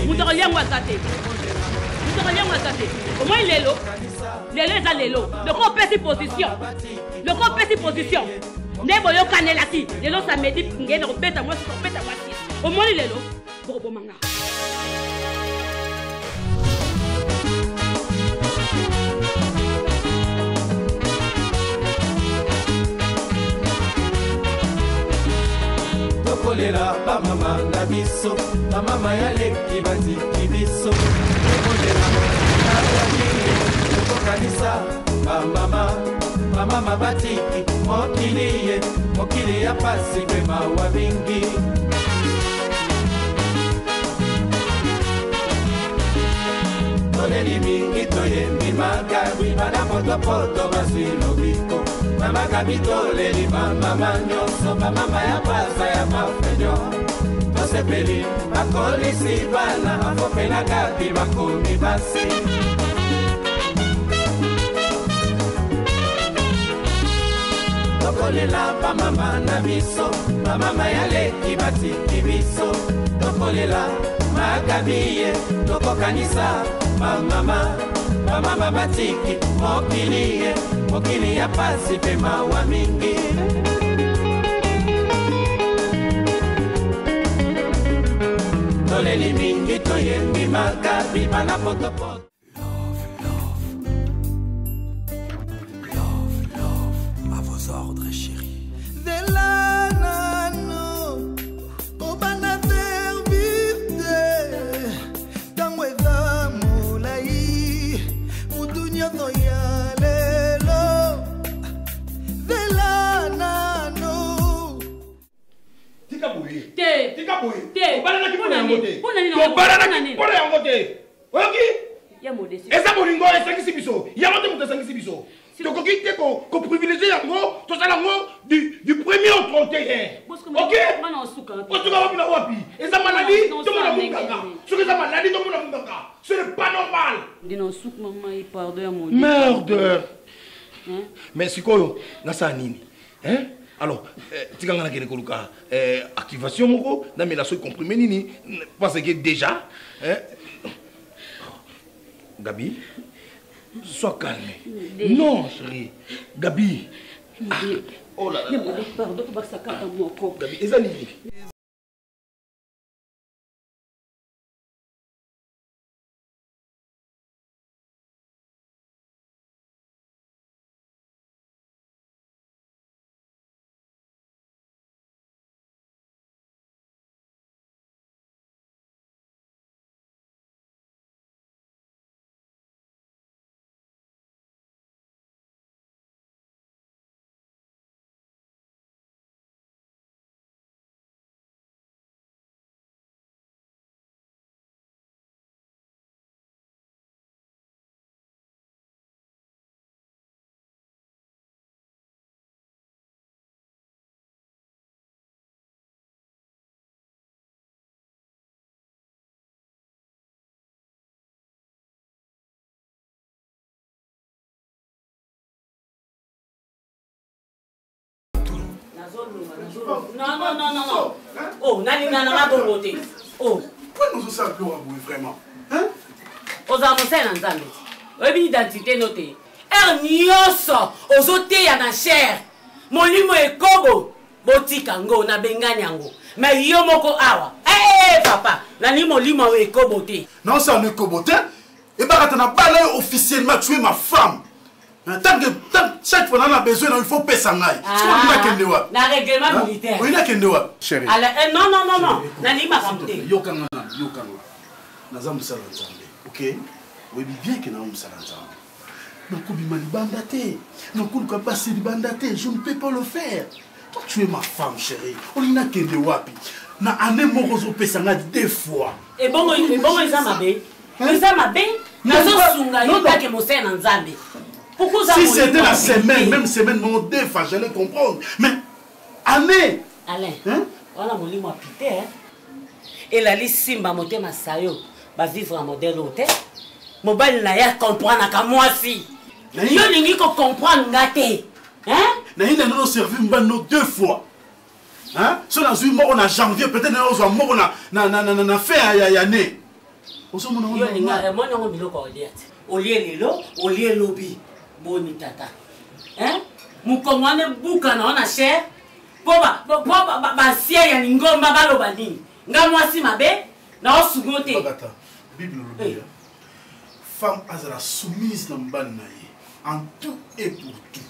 Moutoria Mwazate. Au moins Lélo. Lélo est à Lélo. Le corps pèse ses positions. Le corps pèse ses positions. Neboyo Kanelati. Lélo ça me dit qu'il repète à moi. Au moins Lélo. Bobo Manga. Tokolela ba mama na biso, ba mama ya leki baziki biso. Tokolela na yaki, tokanisa ba mama batiki mokili ya pasi kwe mawa mingi. Toleli mingi toyembi magabi bana poto baswi lobiko. Mama kabitoleli mama nyonso mama ya pasa ya mafenyo. Tosepeli bakolisi bana afopela gabi bakomi basi. Tokolela ba mama na biso, ba mama ya leki batiki biso. Tokolela magabiye, tokokanisa ba mama batiki mokili ya pasi pe mawa mingi. Toleli mingi toyembi magabi bana potopoto. À vos ordres, chérie. Du premier au 31. Ok? Ce n'est pas normal. Merde. Mais c'est quoi? Hein? Alors, tu as activation, mais la seule comprimée, nini, parce que déjà, Gabi, sois calme. Non, chérie. Gabi. Oh là là. Pardon, ça carte dans mon corps. Gabi, et ça nini? Non. Oh, Nana Boroté. Oh. Pourquoi nous sommes appelés vraiment? Hein? Aux annonceurs en Zambie. Une identité notée. Ernioso, aux hôtels à la chair. Mon limo est kobo. Botikango, na benganyango. Mais yomoko awa. Eh, papa. Nani mon limo est koboté. Non, ça ne koboté. Et bah, tu n'as pas l'air officiellement tué ma femme. Tant que chaque fois on a besoin, il faut payer ça. La règlement militaire. Oui, il y a qu'un chérie. Non. Nani ma femme. Yokanga. Nazam Salan Zambé. Ok? Oui, bien que nous Salan Zambé. Non, Koubimani Bandate. Non, Koulka Bassi Bandate. Je ne peux pas le faire. Toi, tu es ma femme, chérie. On y n'a qu'un de wapi. Na ane morozo pesanga 2 fois. Et bon, ils ont ma bé. Ils ont ma bé. Si c'était la semaine, même semaine, mon 2 fois, j'allais comprendre. Mais, année. Alain, voilà mon lit m'a pité. Et la liste Simba monté ma sayo, va vivre en modèle hôtel. Mon bal n'a pas comprendre qu'à moi si. Yo n'ingi ko comprendre ngate. Hein? N'a pas servi 2 fois. Hein? Si on a vu mort en janvier, peut-être on a mort na fait à année. Yo linga moi non biloko oliate. Olie lelo, olie lobi. Boni tata. Hein? Mukongwane buka na ona cher. Poba sia ya ngomba baloba nini. Nga mwasi mabe na osugote. Bagata. Bible lobi. Femme azala soumise na mbana naye en tout et pour tout.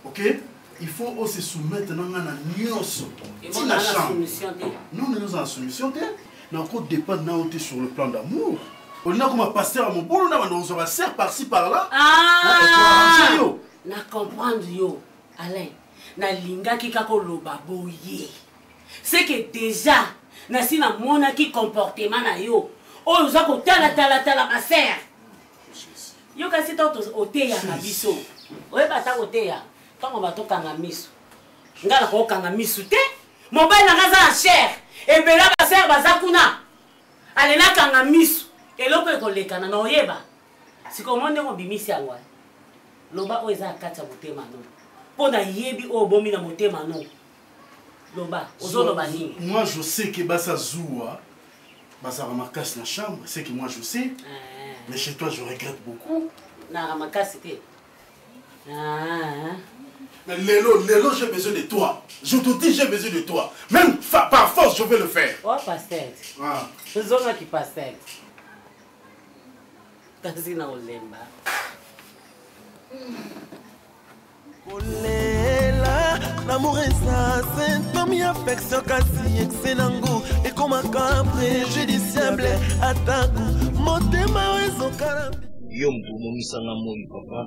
OK? Il faut aussi se soumettre dans la nuance. Si la chambre. Non, nous sommes en soumission. Nous avons dépendre sur le plan d'amour. On a comme un pasteur à mon boulot, on va faire par-ci par-là. Ah! Na comprendre yo, Alain. Na linga ki kako loba boye. C'est que déjà, na si na mona ki comportement na yo. Oh, nous avons tala ma sœur. Yo kasi to oteya na biso. Oye bata oteya. Quand on va tout kanga misu. Ngala ko kanga misu te. Mobile na gaza cher. Et bela ba ser bazakuna. Alena kanga misu. Eloko ekolekana na oyeba. Siko monde ko bimisi awa. Loba oza kata motema no. Pona yebi o bomi na motema no. Loba ozoloba nini? Moi je sais que basa zoua. Basa ramakas na chambre, c'est que moi je sais. Mais chez toi je regrette beaucoup. Na ramakas te. Ah. Mais Lélo, j'ai besoin de toi. Je te dis, j'ai besoin de toi. Même par force, je vais le faire. Oh, pasteur. Ah. C'est ça qui pasteur. Kasi na olemba. Olela, l'amour est ça, c'est un mi affection kasi excellent et comme un cas préjudiciable attaque motema wezo kala. Yo mtu momisanga moi papa.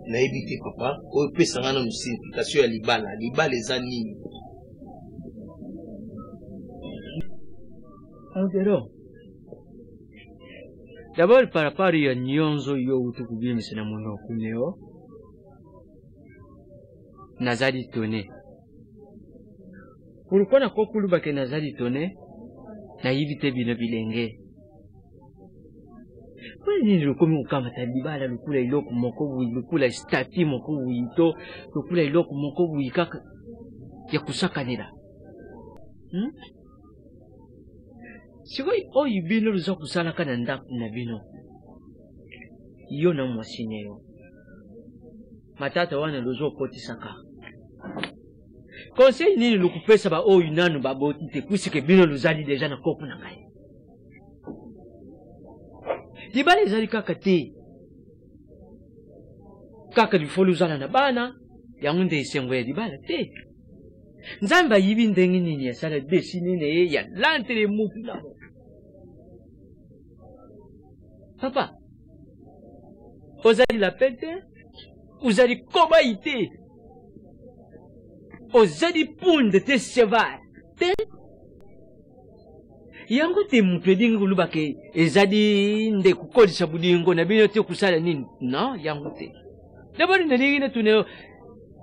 Na éviter papa, au pesanga na signification ya libala eza nini? Andero. D'abord par rapport à nyonzo yo utukubimisa na mono kuneo. Nazali tone. Pourquoi na kokuluba ke nazali tone? Na éviter bino bilenge. Kwani lukomi ukamata libala lukula iloko moko bui lukula stati moko buito lukula iloko moko bui kaka ya kusakanira. Sikoi oyi bino luza kusala kana ndaku na bino. Iyo na mwasine yo. Matata wana luzo koti saka. Conseil nini lukupesa ba oyi nanu ba boti te kusike bino luzali deja na kopu na ngai. Libala ezali kaka te. Kaka lifolo uzala na bana, yango nde esengo ya libala te. Nzambe ayibi ndenge nini asala desine na ye ya lantere mutu na mo. Papa, ozali lapin te, ozali kobayi te, ozali punde te cheval te. Yango te mutu edingi kuluba ke ezadi nde kukolisa budingo na bino te kusala nini? No, yango te. Dabari ndingi na tuneo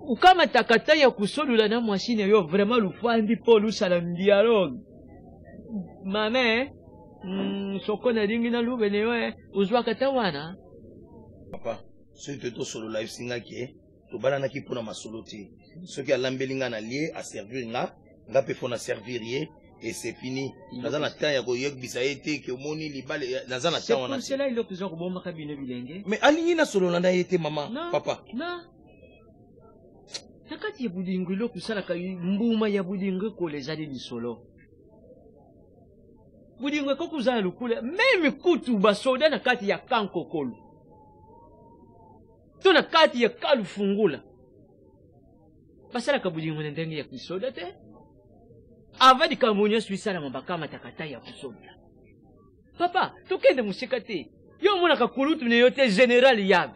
ukama takata ya kusolula na mwashine yo vraiment lufandi po lusala dialogue. Mame, soko na dingi na lubene yo uzwa katawana. Papa, ce que to solo live singa ke to bana na kipona masolo te. Ce qui a lambelinga na lié à servir nga pe fona servir ye. Et c'est fini. Nazana temps ya ko yebisa ete ke moni libale nazana temps wana. C'est là il a plusieurs bomba kabine bilenge. Mais alingi na solo na ete maman, papa. Na. Nakati ya budingo lo kusala ka mbuma ya budingo ko lezali ni solo. Budingo ko kuzala lukula même kutu basoda na kati ya kankokolo. To na kati ya kalufungula. Basala ka budingo ndenge ya kusoda te. Avadi kamunyo suisala mabakama takata ya kusoda. Papa, tukende musika te. Yo mwana kakulutu ne yote general yabe.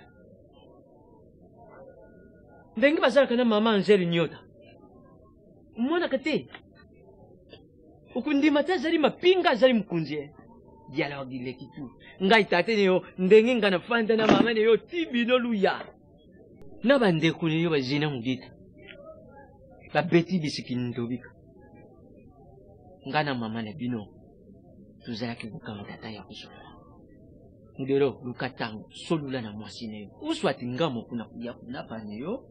Ndengi basala kana mama nzeli nyota. Mwana kate. Ukundima zali mapinga zali mkunje. Dialogue ile kitu. Ngai tate ne yo ndengi ngana fanda na mama ne yo tibino luya. Na bande kune yo bazina mudita. Ba beti bisikini ndobika. Ngana mama na bino tuzalaki kukama tata ya kusola mudero lukatango solula na mwasine yo uswati ngamo kuna kuya kunapa neyo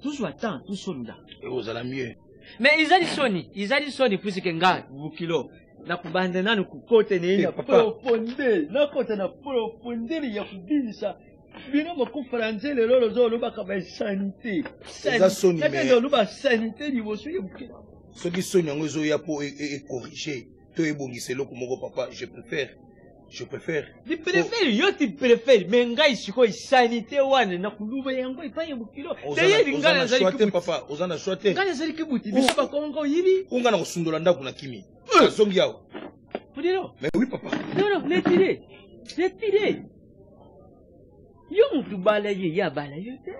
toujours attend tout soldat et vous allez mieux mais izali soni puisque nga bukilo na kubanda nanu kukote ne na profondeur ya kubisa bino mokufaranze lelo lozo ba ka sanité sanité lo ba sanité liboso ya bukilo ce qui sonne yango zo ya po et corriger to ebongise loko moko papa je préfère tu préfères yo tu préfères mais ngai siko sanité wana na kuluba yango ipaye bukilo d'ailleurs ngana zali ki papa ozana choite ngana zali ki buti biso ba kongo yibi unga na kusundola ndako na kimi zongi yao Podilo mais oui papa non retirez yo mutu balaye ya balaye te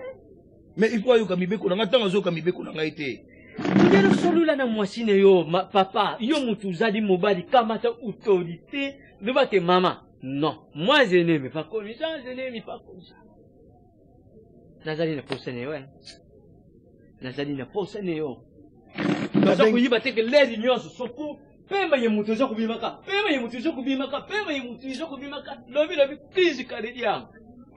mais il faut yo kamibeko na ngata zo kamibeko na ngai te Podilo solula na mwasine yo papa yo mutu zali mobali kama ta autorité ne va que maman non moi je n'aime pas comme ça nazali na posene yo nazali na posene yo naza kuyiba te que les unions soko pemba ye mutu zo kubimaka lobi crise cardiaque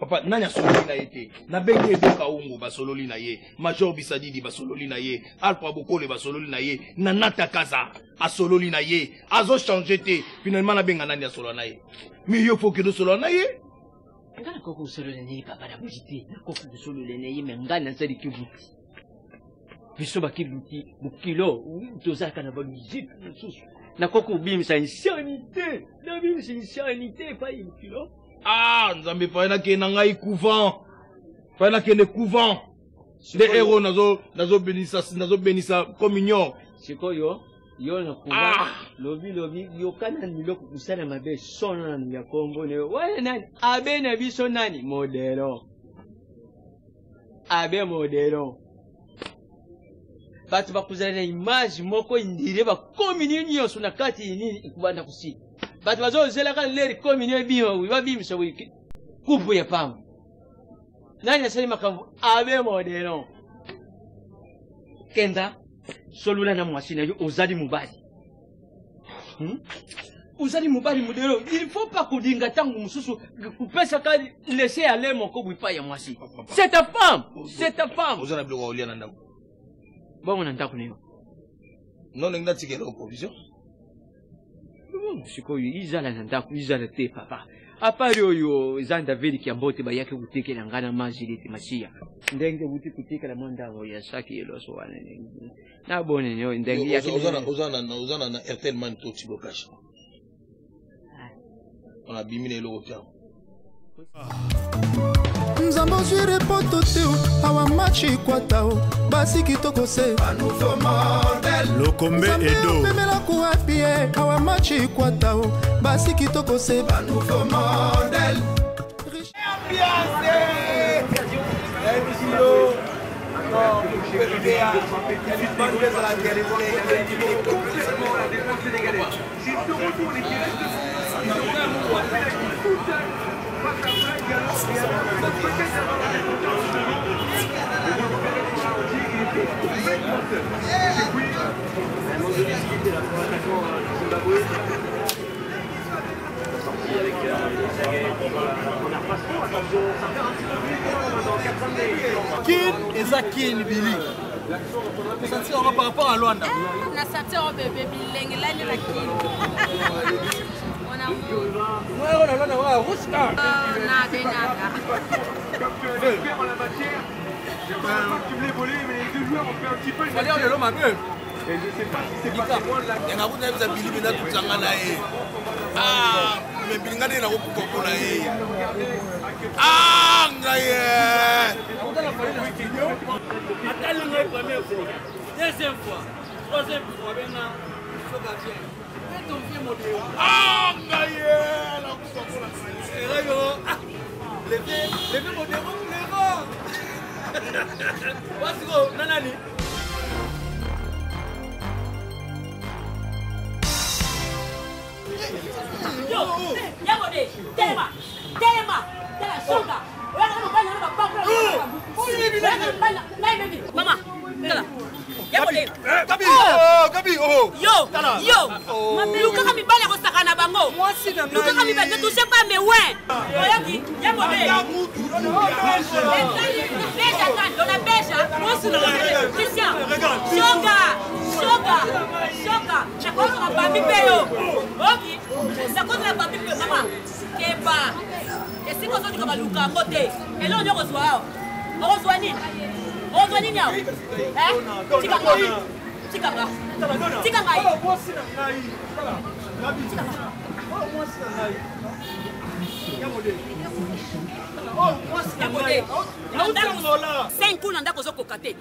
papa nanya sololi na yete na benge eboka ungu basololi na ye major bisadidi basololi na ye alpha bokole basololi na ye nanata kaza asololi na ye azo changer te finalement na benga nani asolo na ye mais yo faut que do solo na ye ngana koko solo na ye papa na bujiti koko solo na ye mais ngana nzali kibuti biso bakibuti bukilo tozaka na balujit susu na koko bimisa insanité na bimisa insanité pa bukilo ah nzambe faina ke na ngai couvent faina ke ne couvent les héros nazo benisa communion sikoyo yo na couvent lobi yo kana miloko kusana mabe sona na ya Kongo ne wala nani abe na biso nani modelo batu bakuzana na image moko indire ba communion nyonso na kati nini kubanda kusika batu bazozela ka leri communion biwa babimisa wiki kupu ya pamu nani asali makambo abe modelo kenda solula na mwasina yo ozali mubali uzali mubali modelo il faut pas kudinga tangu mususu kupesa kali laisser aller moko bwipa ya mwasi c'est ta femme ozana bilo olia na ndako bongo na ndako niyo non nda tikela opposition sikoyo izala na ndako izala te papa apari oyo zanda veli kiambote bayake kutekela ngana majili te mashia ndenge buti kutekela monda ya saki eloso wana na bone nyo ndenge yake ozana na Airtel Man to Chibokashi on a bimine lo otao nzambo jure poto teo awa machi kwatao basi kitoko se nouveau modèle Lokombe Edo pemela kuapie awa machi kwatao basi kitoko se nouveau modèle Kin eza kin bili. Senti on par rapport à Luanda. Na senti on bébé bilenge la ni la kin. On a Ouais, on a Luanda wa ruska. na benaka. Tu me les volé, mais les deux joueurs ont fait un petit peu. Fallait on est l'homme à peu. Et je sais pas si c'est pas loin de la ya ngabuna biza bilimi na tutsanga na ye me bilinga de na ko kokola ye ngaye Attends le première fois, deuxième fois, troisième fois, maintenant, je vais bien. Fais ton pied modèle. ngaye la kokola Levez modèle, what's go, nanani? Yo, Yamode, Telema, Songa. Mama, Gabi, oh. Yo, Luka kami bala ko sakana bango. Luka kami ba toucher pas mes ouais. Oyaki, Yamode. Beja tan, dona beja. Christian, Shoga. J'accorde ma baby payo. Ok. J'accorde la baby payo, maman. Keba. Et si vous avez du Luka côté, et là on est reçoit. On reçoit ni. Hein? Tikanga. C'est cool nanda kozo kokate.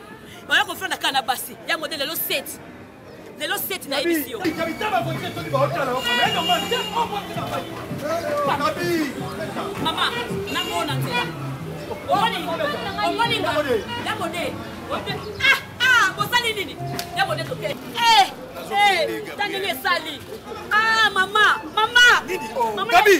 Baya ko fana kana basi. Ya modèle le 7. Le 7 na émission. Maman, na mona nzela. Omoninga. Ya modèle. Bosali nini? Ya modèle to ke. Tanene sali. Maman. Gabi.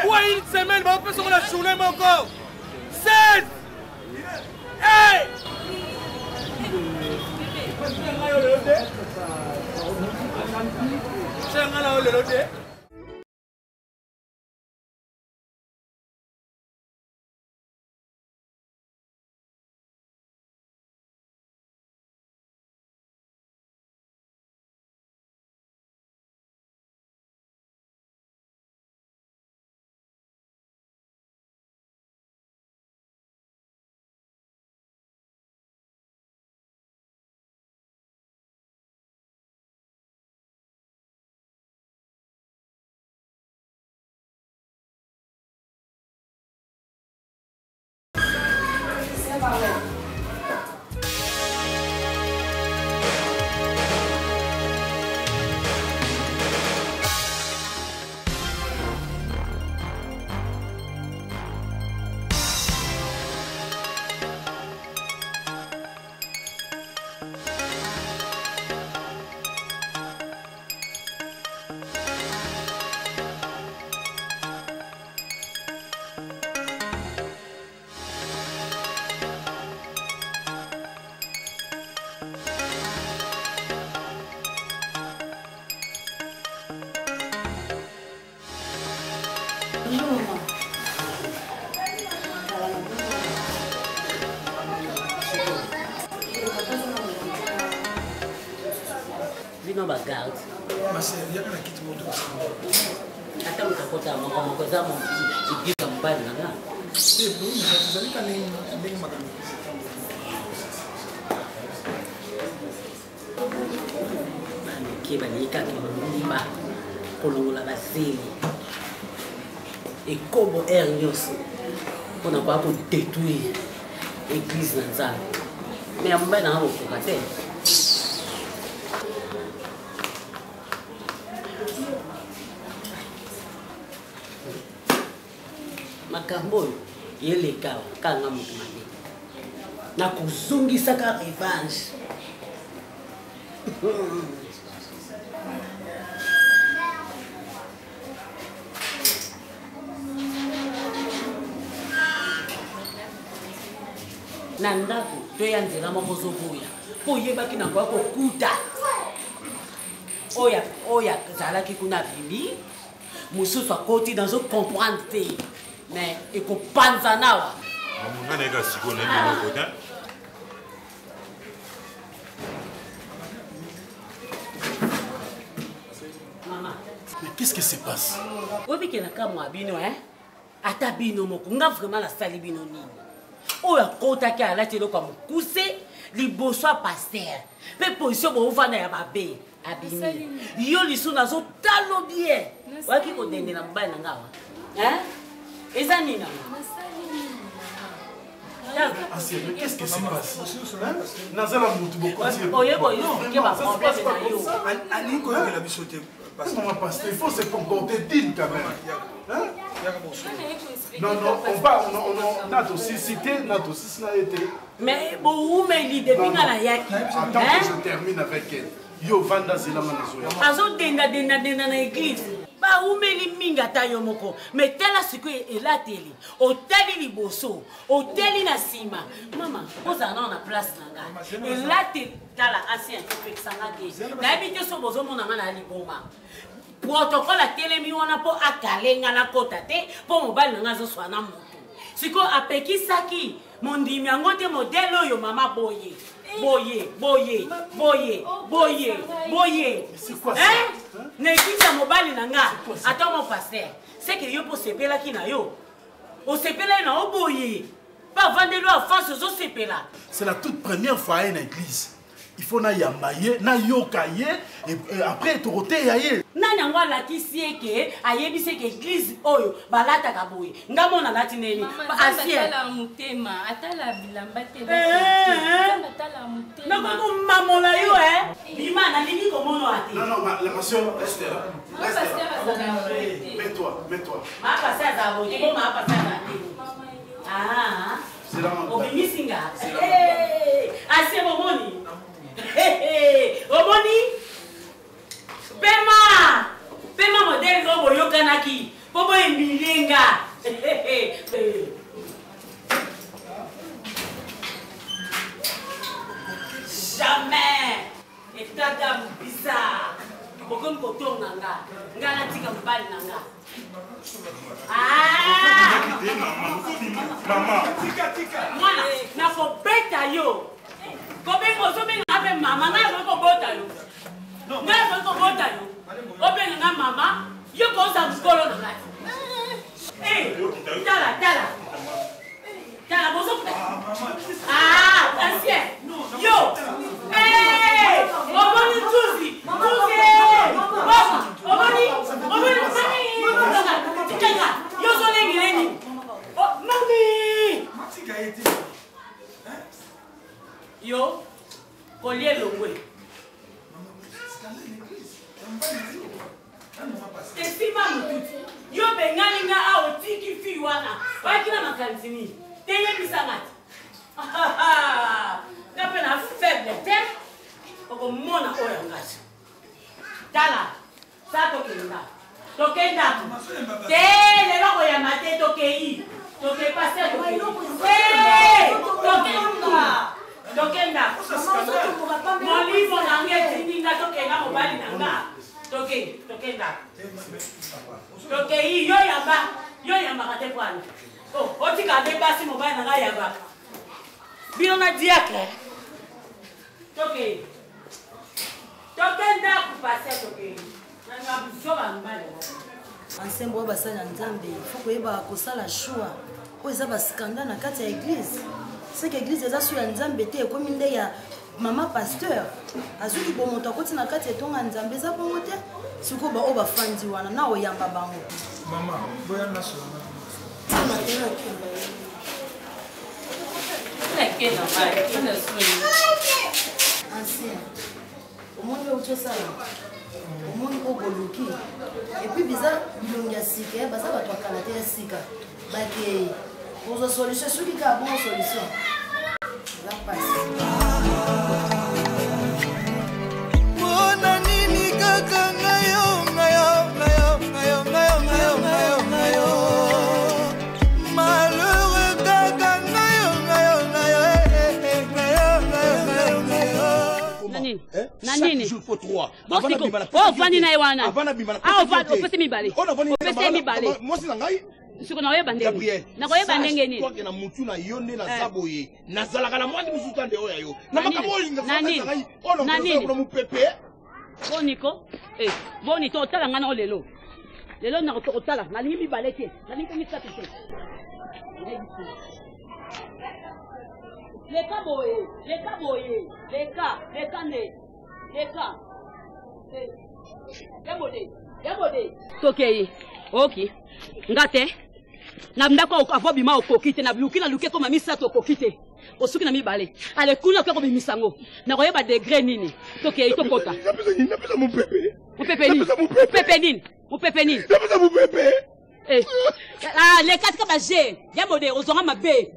Ouais, une semaine, mais on peut sur la journée, mon corps. 16. Hey! Vino bagarde. Ma sœur, il y a pas qui te montre. Attends, tu as mon cousin, mon fils, il dit comme pas là. C'est bon, mais vous allez quand même kibanika kimba kolongola baseli ekobo air nyonso mpona koya kodétruire église na nzambe me ya mobali nanga kokoka te. makambo oyo yeleka kanga moto mabe nakozongisaka revanche. na ndako toya nzela moko zoboya mpo oyebaki na koya kokuta oyo azalaki kuna bimi mosusu akoti nazokomprendre te mais ekopanza nawa amunganeka siko na biloko te. Maman, mais qu'est-ce qui se passe? oyebi na kamwa bino ata bino moko nga vraiment nasali bino nini oyo akotaki alati eloko ya mokuse liboso ya paster mpe position boovanda ya babe abimi yo lisu nazotalo bien oyaki kodendela mobali na ngawa eza nini Ancien, mais qu'est-ce qui se passe? Nazala Moutou beaucoup. Il faut se comporter digne quand même. Non, on parle, on a aussi cité, on a aussi été. Mais bon, mais il depuis la yaki. Attends que je termine avec elle. Yo vanda zela manazoya. Azo denda na église. Ba umeli minga ta yo moko. Mais tela siko ela teli. Hôtel liboso, hôtel na sima. Maman, oza na place nanga. Ela te tala ancien pexanga ke. Na bito so bozo mona na liboma. Protocole a telemi wana po akalenga na kota te po mobali nanga zo swana moto. Siko apeki saki mondimi yango te modelo yo mama boye. Boye. C'est quoi ça? Hein? Nekisa mobali nanga. Attends mon pasteur. C'est que yo po sepela ki na yo. O sepela na o boye. Pas vendre à face zo sepela. C'est la toute première fois à une église. Il faut na yambaye, na yokaye et après torote yaye. Nani ngwa la kisi ke ayebise ke église oyo balata kaboye. Ngamona lati neni. Asie. Atala mutema, atala bilamba te. Atala mutema. Na ko mamola yo Bima na lingi komono ate. Non, la passion reste là. Mets-toi. Ma passer à Zabo, tu ma passer à Ah. C'est là mon. Obimisinga. Asie momoni. Omoni. Pema modèle go yokanaki. Pobo emilenga. Jamais. Et tata bizarre. Beaucoup de coton nanga. Ngana tika mbali nanga. Maman. Mwana, na ko beta yo. Ko bengo so benga ave mama na ko bota yo. Na ko bota yo. O benga na mama, yo ko sa mkolo nanga. Tala. Tala bozo. Ancien. Yo. Omoni tuzi. Omoni. Tikanga. Yo so lengi. Oh, mami. Yo. Collier longwe. Estima mututi. Yo bengani nga aotiki fi wana. Wakina makanzini. Teye bisangati. Kape na faible te. Oko mona oya ngasi. Tala. Sa tokenda. Tokenda. Tele loko ya mate tokei. Toke passer tokei. Tokenda. Mon livre nanga tinga tokenda mobali nanga. Tokenda. Tokei yo yamba kate kwani. Oh, otika de basi mobali nanga yamba. Biona diacre. Tokenda kupase tokei. Nanga busoba mbali. Ensemble basala nzambe, faut que yeba kosala choix. O eza ba scandale na kati ya église. C'est que église eza sur nzambe te comme nde ya mama pasteur. Azuki bo moto akoti na kati etonga nzambe eza bongo te. Siko ba o ba fandi wana na oyamba bango. Mama, boya na so. Ancien. Au monde où tu ça là. Au monde où boluki. Et puis bizarre, bilongi ya sika, baza ba to kalate ya sika. Ba ke pour solution, celui qui a bonne solution. La passe. Mona nini kaka ngayo. Malheureux kaka ngayo. Nani? Il faut 3. Oh, Fanny Naiwana. Ah, on fait mibale. Moi, c'est l'angaï. Siko na oyeba ndenge. Na oyeba ndenge ni. Toi na mutu na yonde na zaboye. Na zalaka na mwandi musuta nde oya yo. Na makabolinga nani? Ono mu pepe. Boniko. Boni to tala ngana lelo. Lelo na to tala. Na lingi mibale te. Na lingi misa te. Leka boye. Yabode. Tokei. Okay. Ngate. Na ndako avo bima okokite na luki na luki ko mami sato okokite. Osuki na mibale. Ale kuna ko bimisango. Na koyeba degré nini. Toke ito kota. Napesa mon pépé. Mon pépé nini? Pépé nini? Mon pépé nini? Napesa mon pépé. Eh. Ah, les quatre comme G. Ya modé ozonga mabe.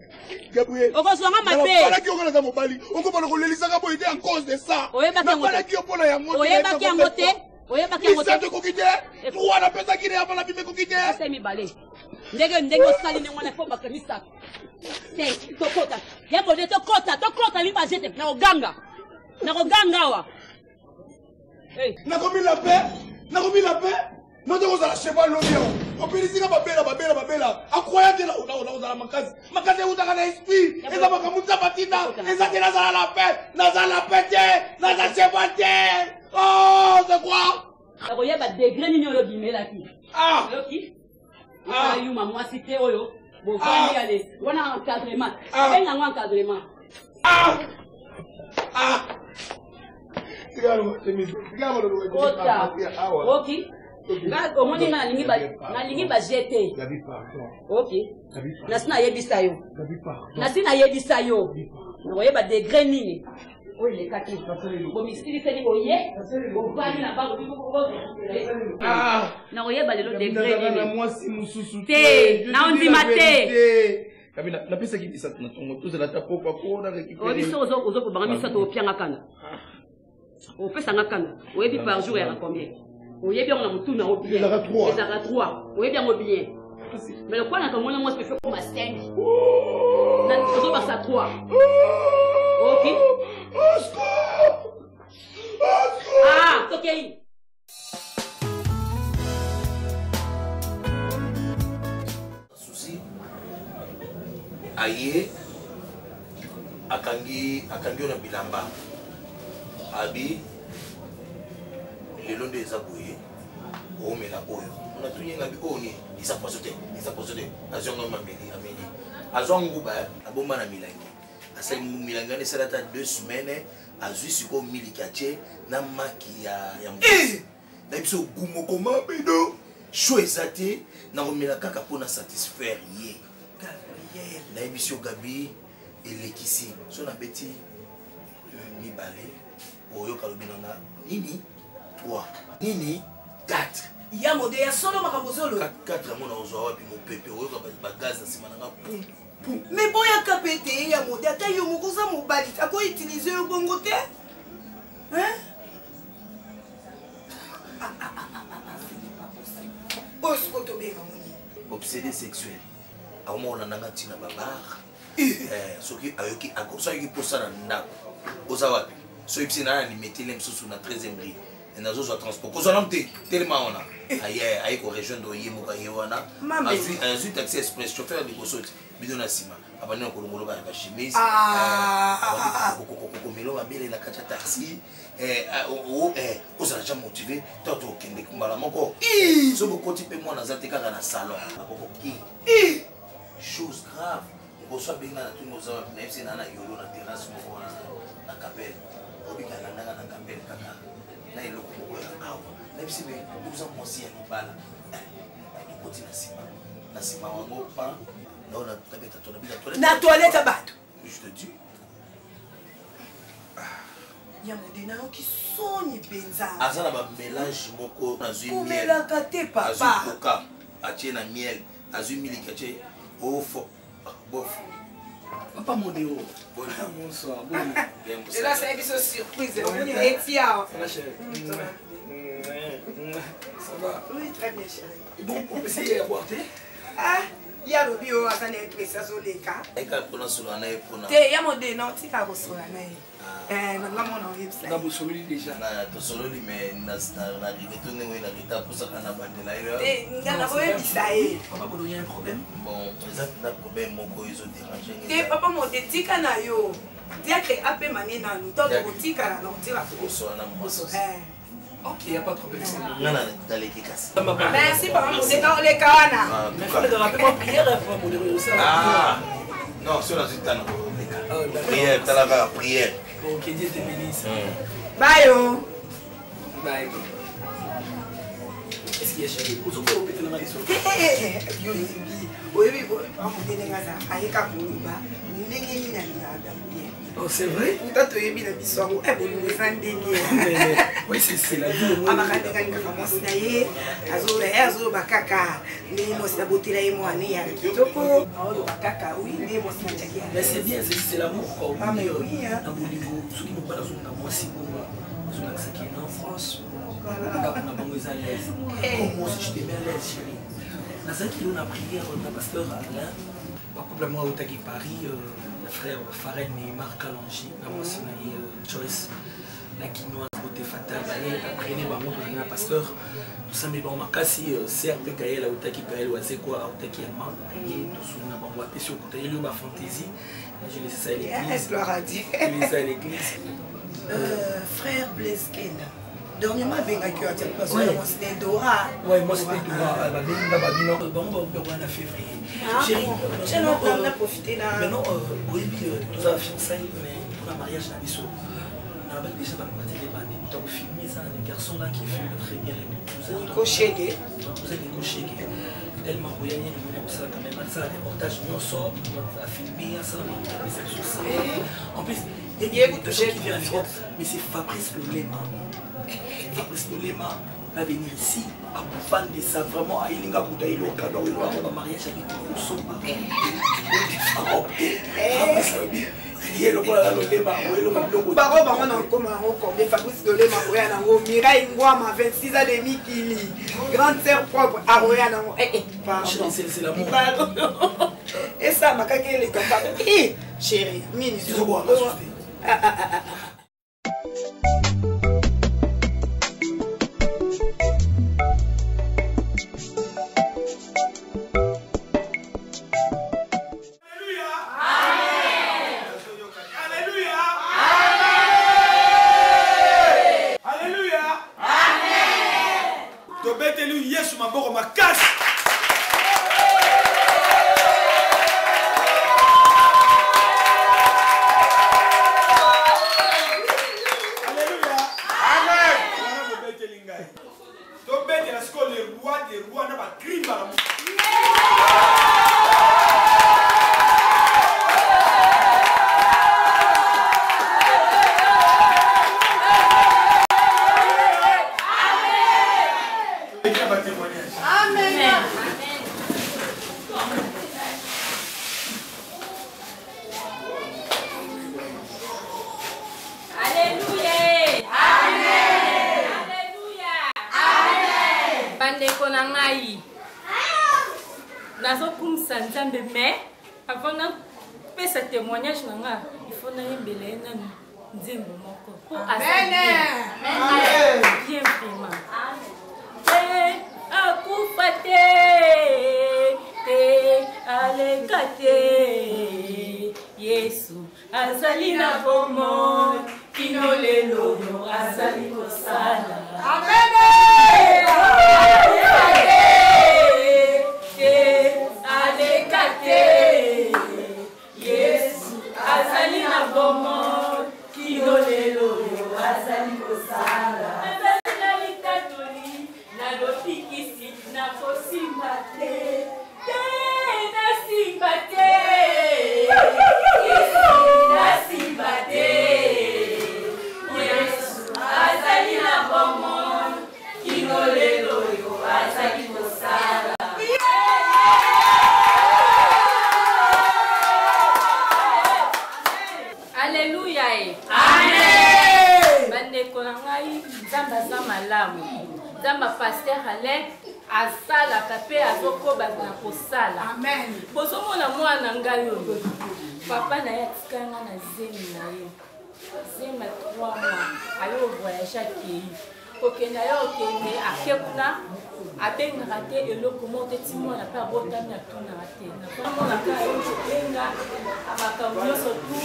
Gabriel. Okozonga mabe. Bala ki okola mobali. Oko bala ko lelisa ka boy en cause de ça. Oyeba ki bala ki opona ya moto. Oyeba ki ngote. Oyeba ki ngote. Sato kokite. Toi na pesa ki ya bala bime kokite. C'est mibale. Ndenge osali ne mwana fo bakamisa. C'est tokota. Ya modé tokota mi bazete na oganga. Na oganga wa. Eh. Na komi la paix. Non de la cheval l'odio. On peut dire babela. Incroyable là on la makazi. Makazi ou dans l'esprit. Et ça va comme ça patina. Et ça là dans la paix. Dans la paix. Dans la cheval. Oh, c'est quoi? Akoya ba degré nini oyo bimela ki. Ah. Loki. Ah, you maman cité oyo. Bon va y aller. Wana encadrement. Benga ngwa encadrement. Ah. Kota. OK. Nga omoni na lingi ba jeter. OK. Nasina yebisa yo. Nasina yebisa yo. Okoyeba degré nini. Oui, les kaki. Bon, mistili c'est ni oye. Bon, pas ni na ba na oyeba lelo degré nini. Moi si mususu. Te, na ondima te. Kabina, na pesa ki disat na tongo to la tapo pa ko na récupérer. Obiso ozo ko banga misa to pianga kana. On fait ça ngakana. Oyebi par jour era combien? Oyebi on a mutu na obien. Ils aura 3. Ils aura 3. Oyebi en obien. Mais le quoi na comme moi je fais comme à 5. Na ozo ba sa 3. OK. Ah, OK. Souci. Aye. Akangi na bilamba. Abi. Lelo nde zaboye. O mela oyo. On a tuye ngabi oni. Isa posote. Azonga mameli ameli. Azongu ba abomba na milangi. Asa milangane salata 2 semaines. Azui siko milikache na maki ya mbuzi. Na biso gumo koma bedo. Cho ezate na omela kaka pona satisfaire ye. Gabriel. Na biso Gabi elekisi. So na beti mibale. Oyo kalobinanga nini 3 nini 4 ya mode ya solo makambo solo 4 mona ozo wapi mo pepe oyo ba gaz na sima nanga pum pum mais boya kapete ya mode ata yo mokoza mobali ako utiliser yo bongo te hein osko to bega moni obsédé sexuel amona nanga tina babar soki ayoki akosa yoki posana ndako oza wapi so ipsi na ni metile msusu na 13e rue et nazo zo transport ko zonam te tellement on a aye ko rejoindre yemo ka yewana azui taxi express chauffeur de bosoti bidona sima abana ko ngolo ba chemise ko melo ba bele na kacha taxi ozala ja motivé toto kende kumbala moko so ko tipe moi na zate kaka na salon akoko ki chose grave ko so benga na tungo za na fc na yolo na terrasse moko na kapel obika na na kapel kaka na eloko moko ya awa na bisi be uza mosi ya libala ko tina na sima wango pa na tabeta to na bila toilette na toilette bato je te dis ya modena ki soni penza azana ba mélange moko na zui miel komela kate papa azui coca atie na miel azui miliki atie ofo bof papa modéo bonsoir bon et là c'est une surprise on est etia ça va oui très bien chérie bon on peut essayer à boire ah ya lobio azana pressa soleka eka pona solo na epona te ya modena tika ko sola na nanga mona website na bosololi déjà na tosololi mais na arrivé tout ne na rita pour ça kana bandela ile te ngana ko yebisa ye papa bodo y a un problème bon exact na problème moko izo déranger te papa mode tika na yo dia que ape manena nous to ko tika na no tira ko so na mboso ok y a pas de problème ngana daleki kasi merci papa mode na le kawana mais faut le rappeler moi prière pour modérer ça ah non sur la zitana prière talaka prière ok Dieu te bénisse bye yo bye Qu'est-ce chérie? Vous avez pété la main sur oh, c'est vrai? Oui, c'est la vie. Mais c'est bien, c'est l'amour. Moi aussi, je t'ai mis à l'aise, chérie. Dans un kilo, on a prière, on a pasteur Alain. Complètement au Taki Paris, le frère Farel Neymar Kalanji, la Joyce, la quinoa, beauté fatale, après le pasteur, tout ça, mais bon, Makasi, CRP Kael, au Taki Pael, ou à Zekwa, au Taki Alman, et tout ça, on a bon, on sur côté, il y a eu ma fantaisie, je laisse ça à l'église. Je laisse ça à l'église. Frère Blaise Kenda. Dernièrement, ben accueilli à cette personne, c'était Dora. Oui, moi c'était Dora. En février. Chérie, on a profité là. Maintenant, oui, nous avons fiançailles, mais pour le mariage, on a mis on a déjà filmé ça, les garçons là qui filment très bien les Nico Chégué. Nico Chégué. Tellement voyagé, ça quand même, ça, les reportages, on sort, on a filmé ça, en plus, il y a beaucoup de gens qui viennent en Europe, mais c'est Fabrice Lolema. Fabrice Lolema va venir ici à Boufane de ça, vraiment à Ilinga Boudaïlo, au cadeau, il va avoir un mariage avec son parent. Baro na koma ko be Fabrice Lolema koya nango Mirai Ngwama 26 ans de Mikili grande sœur propre à Roya nango c'est l'amour et ça makake les kaka chérie mini so bo Yesu maboko makasi. Alléluia. Amen. To bete la skole le roi des rois na ba crime. Mais avant de faire ce témoignage, il faut que nous ayons Amen. Bien vraiment. Yesu azali na bomoi kino lelo azali kosala. Amen. Yesu azali na bomoi kino lelo azali kosala. Na litatoli na lopikisi na kosimba te na simba te na simba te. Yesu azali na bomoi kino lelo azali kosala. Alléluia. Amen. Bandeko na ngai nzambe aza malamu. Nzambe pasteur Alain asalaka mpe azokoba na kosala. Amen. Bozomona mwana ngai oyo papa na ye atikanga na zemi na ye zemi 3 mois ayo voyage akei kokende yo okende ake kuna abengaka te eloko moko te ti mwana mpe abotami atunaka te namonaka yo kobenga makambo nyonso tu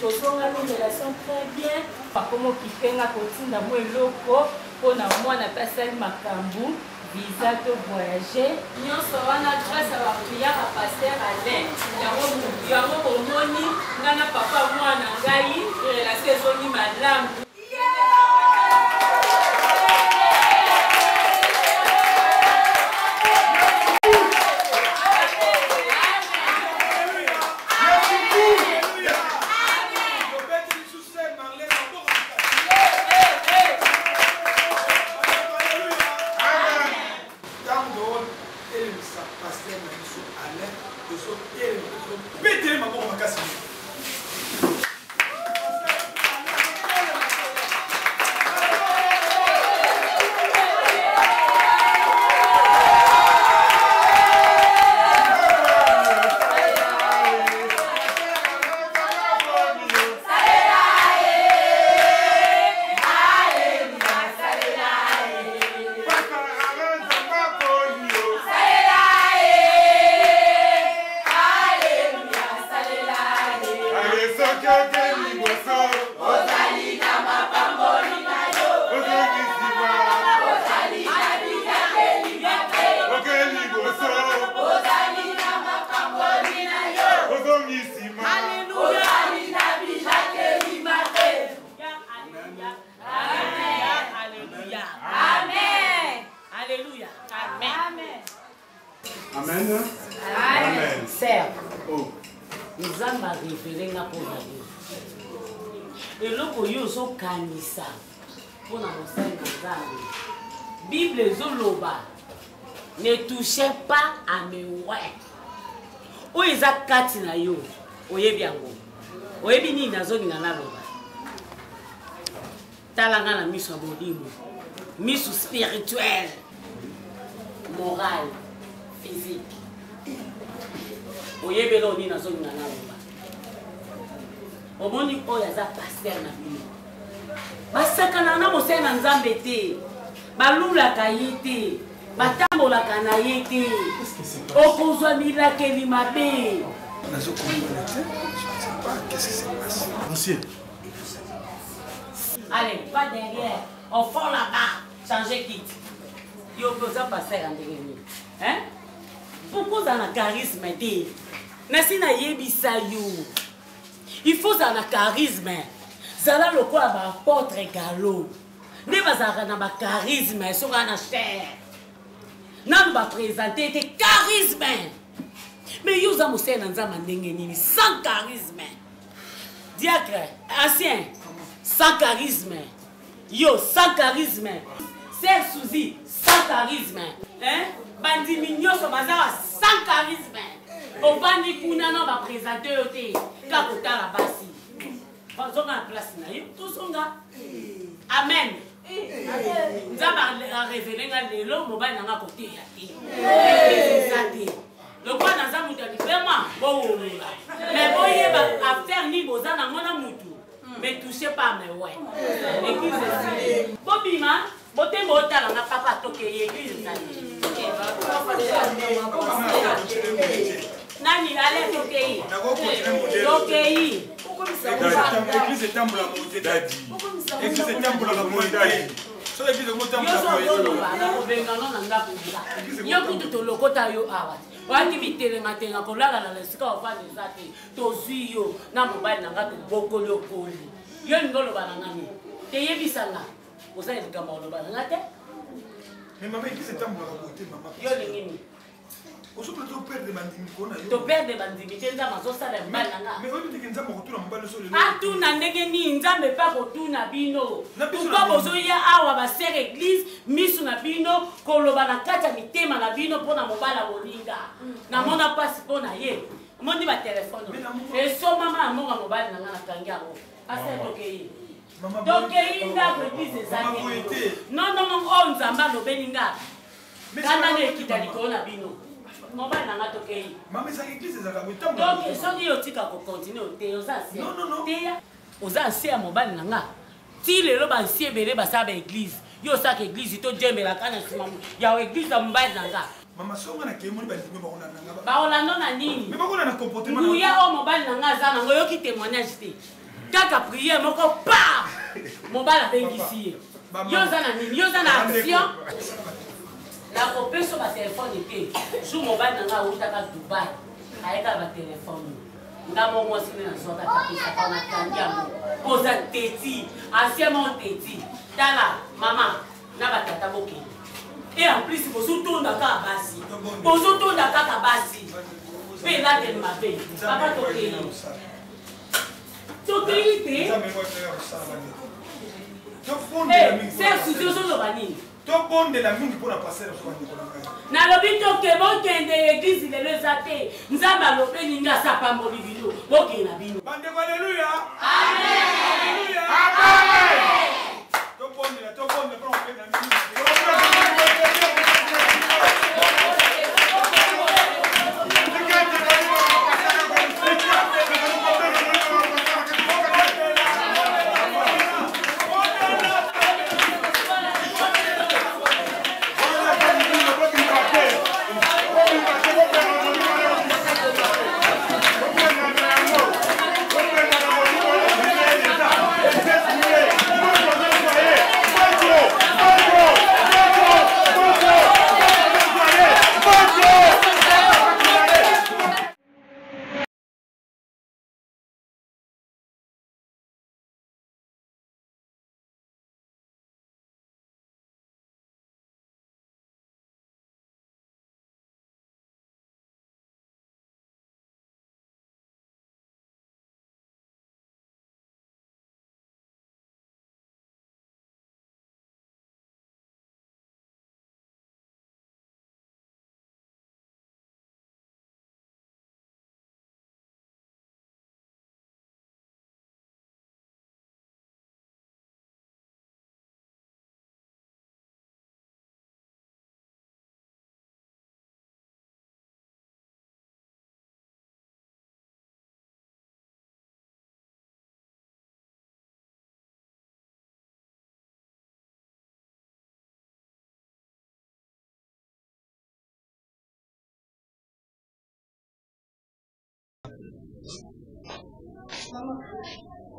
tozongani relation très bien bakomokipenga kotinda mo eloko mpona mwana mpe asali makambo visa to voyage nyonso wana grâce à baprière ya pasteur Alain yango bomoni ngai na papa mwana ngai relation ezongi malamu. nzambe arevele nga mpona yo eloko yo ozokanisa mpona mosali na nzambe bible ezoloba ne touchez pas à mes ouais oyo eza kati na yo oyebi yango oyebi nini nazolinga naloba tala nga na miso ya molimo miso spirituel moral physique oyebela oni nazolinga naloba omoni oyo aza paster na bino basakana na mosali na nzambe te balulaka ye te batambolaka na ye te okozwa milakeli mabe Ancien. Allez, pas derrière. Au fond là-bas, changer kit. Yo, vous avez passé en dernier. Hein? Pourquoi vous avez un charisme? Merci na yebisa yo. Il faut un charisme. Zala le quoi ba apôtre galo. Ne bazara na ba charisme, so na chair. Nan ba présenter des charisme. Mais yo za mosé na nzama ndenge nini sans charisme. Diacre, ancien, sans charisme. Yo, sans charisme. Serge Souzi, sans charisme. Hein? Bandi mignon so bazara sans charisme. Au bandi kuna non va présenter au thé. Kakota la basi. Bonjour à la place na yo, tout songa. Amen. Nzaba a révélé nga lelo mobile na nga côté ya té. Le quoi dans un mouton vraiment bon mais voyez affaire ni bozana mona mutu mais touchez pas mais ouais église bobima bote motala na papa toke église nani allez toke église tambola monte dadi église tambola monte so église yo kutu tolokota yo awa waki bitelenga tenga kolala na lesika ofani zate tozwi yo na mobile nanga tobokoli okoli yo ngoloba na ngani teyebisanga oza likambo oloba nanga te mais maman église tambola monte maman yo lingini osokola toperde bandimi kona yo toperde bandimi te nzambe azosala mobile nanga mais oyo ndenge nzambe akotuna mobile so lelo atuna ndenge nini nzambe mpe akotuna bino pourkoi bozoya awa basere église miso na bino koloba na kati ya mitema na bino mpona mobali ya moninga namona mpasi mpona ye omoni batelefone esomama ya monga mobali nanga nakangi yango ase tokei tokei ndako église ezali nonono oyo nzambe alobeli nga kana na ekita likolo na bino mobile nanga tokei donc soki otika kocontinue ote oza asie teya oza asie ya mobile nanga ti lelo bansi ebele basala baeglise yo osaka eglise tojembelaka na nsima ya église ya mobile nanga baolando na nini nguya oyo mobile nanga aza nango yoki témoignage te kaka priere moko pa mobile abengisi ye yo oza na nini yo oza na action nakopesa batelefone te jour mobile nanga autaka dubai ayeka batelefone nga mo mwasi nde nazwaka tapesaka na kangi yango oza teti anciennement teti tala mama na batata bokende et en plus bozotonda kaka basi bozotonda kaka basi mpe elateli mabe papa tokei tokei te ser susi ozoloba nini tobondela mingi mpona pasere nalobi toke bokende eglise lelo eza te nzambe alobeli nga asapamboli bino bokende na bino bandeko aleluya tobondela mpona kopenda mingi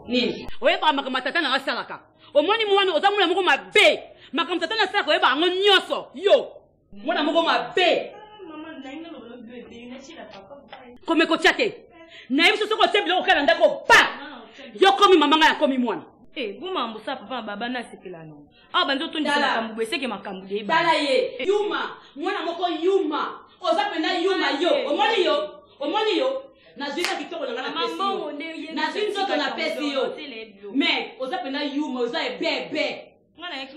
Nini? Oyeba makambo tata na asalaka. Omoni mwana ozamula moko mabe. Makambo tata na asalaka oyeba ngo nyonso. Yo. Mwana moko mabe. Comme kochate. Na yebi soko tebilo okala ndako pa. Yo komi mama nga ya komi mwana. Eh, buma mbusa papa baba na sekela no. Ah bando to ndisa makambu beseke makambu de ba. Tala ye. Yuma, mwana moko yuma. Oza pena yuma yo. Omoni yo. Omoni yo. Na zina kitoko na pesi yo. Na zina nzoto na pesi yo. Mais oza pena yuma, oza bebe.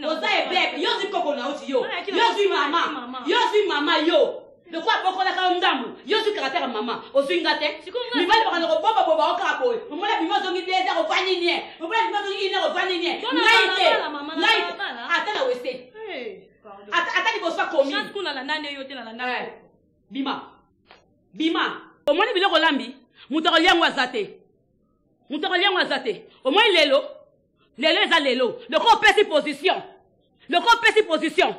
Oza bebe. Yo zi koko na oti yo. Yo zi mama. Yo zi mama yo. De quoi boko la ka ndamu. Yo zi caractère mama. Ozi ngate. Ni bali baka no boba boba okaka boy. Momola bimo zo ngi deza ko fani nie. Momola bimo zo ngi ne ko fani nie. Laite. Ata na wese. Ata ni bosa komi. Chance kuna la nane yo te na la nane. Bima. Bima. Omoni biloko lambi. Mutako liango azate. Mutako liango azate. Omoni lelo. Lelo eza lelo. Le ko pesi position. Le ko pesi position.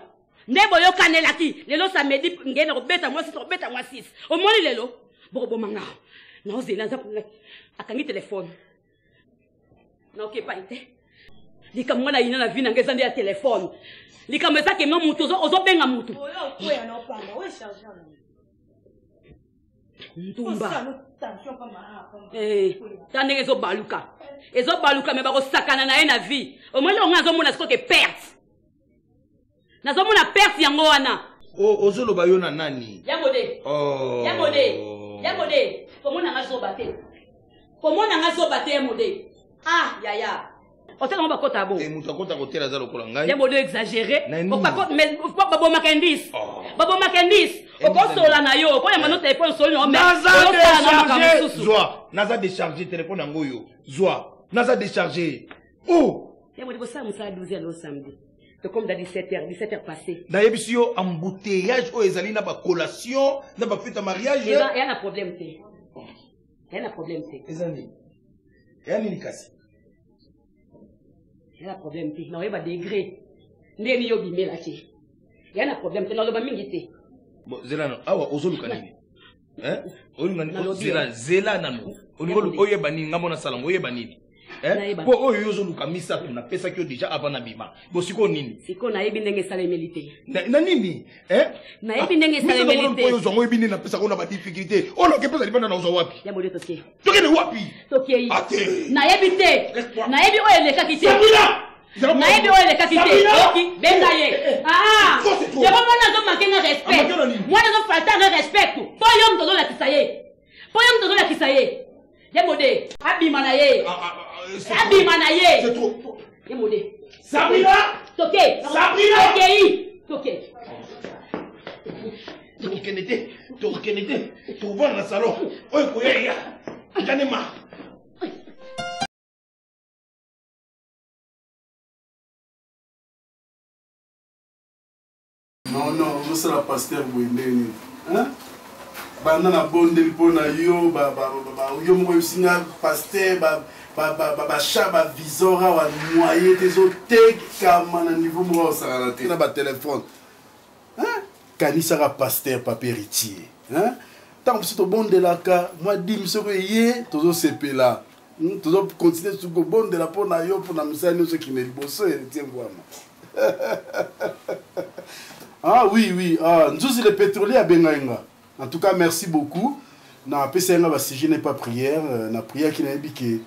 Nebo yo kanelaki. Lelo samedi ngene ko beta moi 6 ko beta moi 6. Omoni lelo. Bobo manga. Na ozela za akangi téléphone. Na oké pa ite. Likamwa na ina na vina ngeza ndia téléphone. Likamwa za kemno mutu ozo benga mutu. Oyo kwea na opanga. We charger. Ntumba. Tande ezo baluka. Ezo baluka me bako sakana na ye na vie. Omoni onga zo mona sikoke perte. Nazo mona perte yango wana. Ozolo bayo na nani? Yamode. Oh. Yamode. Yamode. Komona ngazo bate. Komona ngazo bate yamode. Ah, yaya. Otela mba kota bo. E mutu akota kotela za lokola ngai. Yamode exagéré. Okako mais babo makendis. Babo makendis. Okosola na yo, ko yamba no téléphone solo no mais. Naza décharger téléphone yango yo. Zwa. Naza décharger. Oh. Yamode bosa musa 12h le samedi. C'est comme dans 17h passé. Na yebisi yo embouteillage o ezali na ba collation, na ba fête mariage. Il y a un problème té. Il y a un problème té. Ezani. Ya nini kasi? Il y a un problème té. Na yeba degré. Ndeni yo bimela té. Il y a un problème té. Na loba mingi té. Bon, zela no awa ozoluka nini? Hein? Ozoluka zela nano. Olingolo oyeba nini ngamona salango oyeba nini? Po oyo yozoluka misato na pesa kyo déjà avant na bima. Bo siko nini? Siko na yebi ndenge sala milité. Na nini? Hein? Na yebi ndenge sala milité. Po yozo yebi nini na pesa ko na ba difficulté. Ono ke pesa libanda na uzo wapi? Ya mode toke. Toke ni wapi? Toke. Ate. Na yebi te. Na yebi oyo le kakite. Sabina. Na yebi oyo le kakite. Oki benga ye. Ah. Je pas mona zo manquer de respect. Moi zo falta de respect. Po yom dozo la kisaye. Po yom dozo la kisaye. Ya mode. Abima na ye. Abima na ye. C'est trop. Ya mode. Sabina. Toke. Sabina. Toke. Toke. Tokenete. Touvana na salon. Oyo koya. Akanema. Non, vous serez pasteur Bouindeni. Hein? Bandana bondeli pona yo, yo mo singa pasteur, chaba visora wa noyer tes autres kama na niveau mo sara la télé. Na ba téléphone. Hein? Kanisa pasteur papier héritier. Hein? Tant que c'est au bon de la cas, moi dis monsieur que yé, tozo CP là. Tozo continuer sur le bon de la pona yo pour na misani ceux qui me bosso héritier moi. Ah oui, ah, nous le pétrolier à Bengaïnga. En tout cas, merci beaucoup. Na PCNA ba sujet n'est pas prière, na prière qui n'a biqué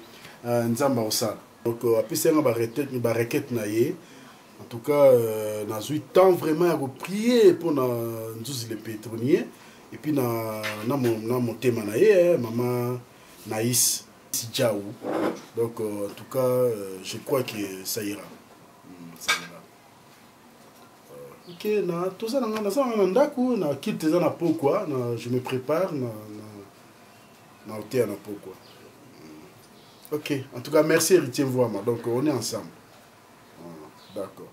nzamba osala. Donc à PCNA ba requête na yé. En tout cas, na 8 ans vraiment à prier pour na nous le pétrolier et puis na mon thème na yé, maman Naïs Sidjaou. Donc en tout cas, je crois que ça ira. Ça ira. Ok, na tout ça na ndaku na quitte ça na pourquoi na je me prépare na hôtel na pourquoi. Ok, en tout cas merci héritier Voama. Donc on est ensemble. D'accord.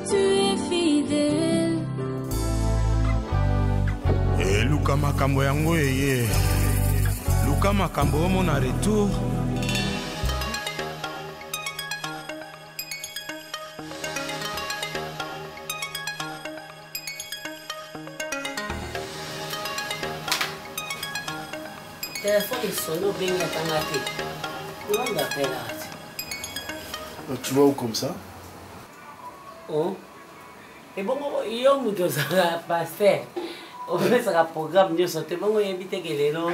Tu es fidèle. Et Luka makambo yango yeye. Luka makambo mon retour. téléphone sonne au bien à Tangate. Comment on appelle là? Tu vois où comme ça? Oh. Et bon, il y a un pasteur. On fait ça programme, nous sommes bon, il évite que les noms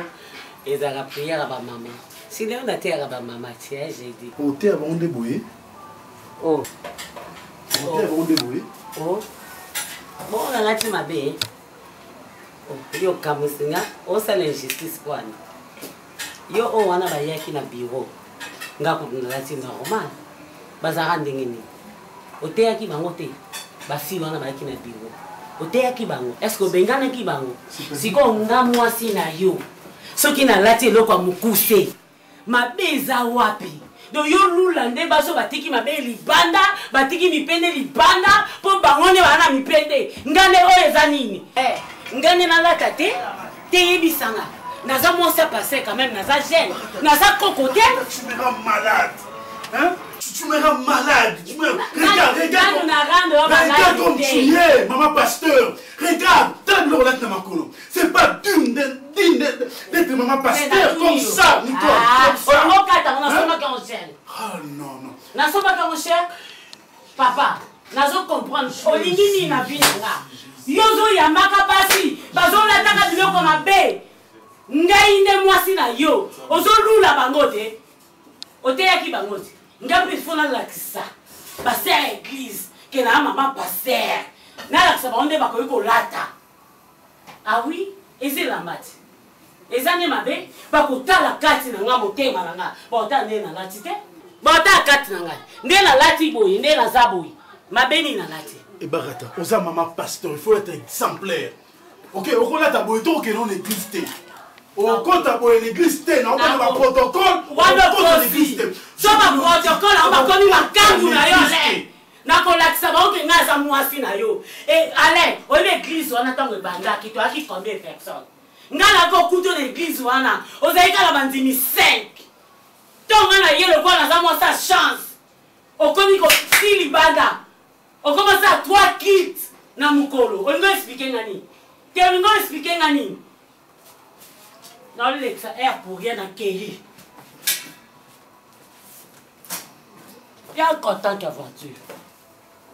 et ça va prier à ma maman. Si on a été à ma maman, tiens, j'ai dit. Au thé avant de bouiller. Oh. Au thé avant de bouiller. Oh. Bon, on a lâché ma belle. Oh, yo kamusinga, on s'est l'injustice quoi. Yo, on a baillé qui na bureau. Nga ko na lâché normal. Bazara ndengeni. Au thé qui bango thé. Basi wana baillé qui na bureau. Oteya kibango, est-ce que bengana kibango? Siko nga mwasi na yo. Soki na lati eloko mukuse. Mabeza wapi? Do yo lula nde baso batiki mabe libanda, batiki mipende libanda, po bangone wana mipende. Ngane oyo eza nini? Ngane na lata te, te yebisanga. Naza mwasi passé quand même, naza jeune. Naza kokote. Tu me rends malade. Hein? Tu me rends malade. Tu me... Regarde comme tu es, maman pasteur. Regarde, t'as de l'orlette dans ma colonne. C'est pas digne d'être maman pasteur comme ça, Nicole. Ah non, non. Naso pas comme cher. Papa, naso comprendre. Olingi ni na binanga. Yozo yamaka pasi. Bazo la taka biloko mabe. Ngai nde mwasi na yo. Ozo lula bangote. Oteya ki bangote. Ngapi fona lakisa. Passer à l'église, que la maman passer. Na la sabonde ba ko lata. Ah oui, et c'est la mat. Et ça ne m'a bé, ba ko ta la kati na nga motema na nga. Ba ta ne na lati te. Ba ta kati na nga. Ne la lati boy, ne la zaboy. Ma beni na lati. Et barata, oza maman pasteur, il faut être exemplaire. OK, au ko lata boy to que non église te. Au compte à boy l'église te, na on va protocole. Wana ko l'église te. So ba protocole, on va connait ma kangu na yo le. Na ko lakisa ba ke nga za mwasi na yo. Et allez, au l'église on attend le banda qui toi qui combien de personnes. Nga la ko kuto l'église wana, ozaika la bandimi 5. Tonga na yelo kwa na za mwasa chance. Okomi ko sili banda. Okoma sa 3 kits na mukolo. On va expliquer ngani. Te on va expliquer ngani. Non, l'ex air pour rien à Kelly. Il y a un content que la voiture.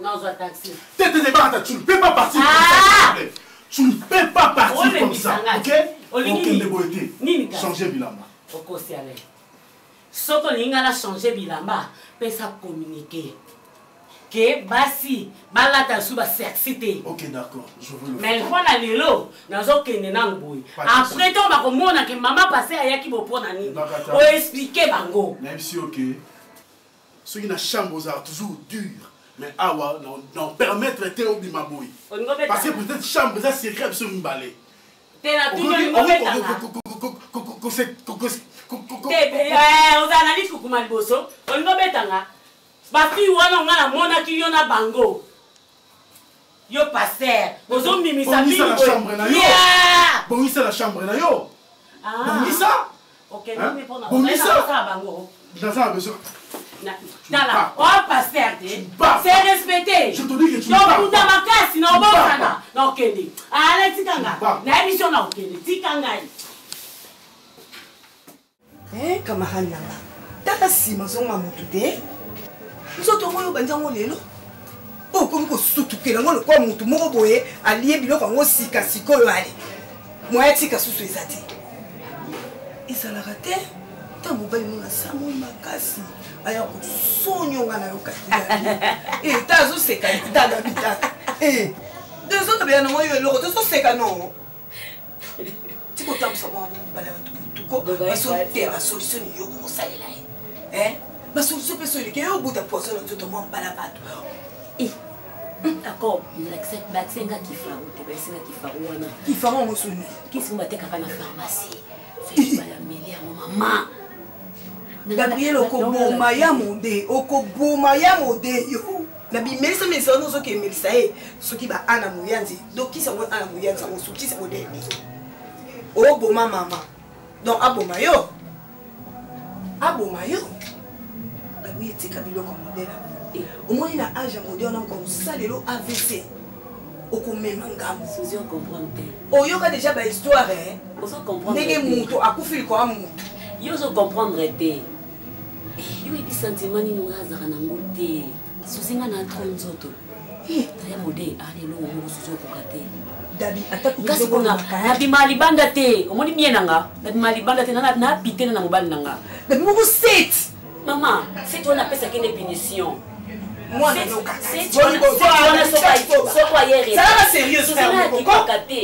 Non, je taxi. Tu ne peux pas partir comme ça, s'il te plaît. Tu ne peux pas partir comme ça, ok? Ok, changer bilamba. Ok, c'est allé. Ce qu'on a changé bilamba, peut ça communiquer. Que basi balata suba sexité. OK, d'accord, je veux le mais kwa na lelo nazo kende na ngboyi. Après to ba komona ke maman passé ayaki bopona nini. O expliquer bango. Même si OK. Ceux qui na chambre sont toujours dur. Mais awa non permettre te obima boy. Parce que peut-être chambre ça secret sur mbalé. Te la tout le monde on analyse kokuma liboso. On ngo betanga. Bafi wana ngana mona ki yo na bango. Yo passer. Bozo mimisa mimi la chambre na yo. Yeah! Bonisa la chambre na yo. Ah. Bonisa? OK, non mais pour na. Bonisa bango. Dans ça besoin. Dala, oh pasteur, c'est respecté. Je te dis que tu ne parles pas. Donc, tu sinon bon sana. Non, Kendi. Allez, tikanga. Na émission na Kendi, tikanga. Camarade nanga. Tata sima zonga mutu te. Nzoto moyo banjango lelo. O komi ko sutukela ngolo kwa mutu moko boye aliye biloko ngo sika sikoyo ale. Moya tika susu ezati. Isalaka te. Tango bali mona samo makasi. Aya ko sonyo ngana yo kati. Tazo seka dada bitaka. Deux autres bien moyo eloko to seka non. Tiko tamsa mo bala tuko. Baso te la solution yo ko salela. Ma solution personnelle qui est au bout de la poisson, tout le monde pas la batte. D'accord, l'accepte vaccin qui fait ou te vaccin qui fait ou qui fait mon sonne. Qui se mettait à la pharmacie. C'est pas la mêlée à maman. Gabriel Okobo Maya Monde, Okobo Maya Monde yo. Na bi melisa melisa no so ke melisa so ki ba ana muyanzi. Donc qui ça mo ana muyanzi on so qui ça mo deni. O bo mama. Donc abomayo. Abomayo. Oui, c'est Kabilo comme modèle. Au moins, il a âge à modèle, on a comme ça, le AVC. okomema ngambo Suzy comprendre te oyoka déjà bahistoire ozo comprendre ndenge moto akufili kwa moto yo ozo comprendre te yo ebi sentiment nini oyo azaka nango te Suzy nga na tro nzoto taya mode alelo ngo Suzy okoka te dabi atako kasi kuna nabima libanda te omoni bien nanga nabima libanda te na pitena na mobali nanga dabi moko 7 maman c'est toi na pesa kende punition moi c'est non c'est toi ça va sérieux ça va te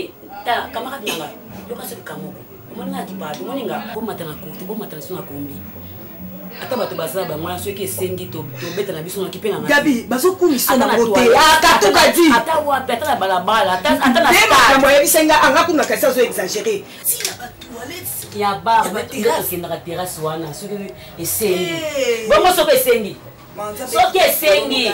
ta camarade nanga yo kasi kamoko omoni nga kipa omoni nga ko matana ko to ko matana sona kombi ata bato bazala bamwana soki esengi tobeta na biso na kipena gabi bazokumisa na mote akatuka di ata wapi ata na balabala ata na makambo yabisenga anga kuna kasi azo exagere tina batoilette ya bar okendaka terrasse wana soki esengi bongo soki esengi soki esengi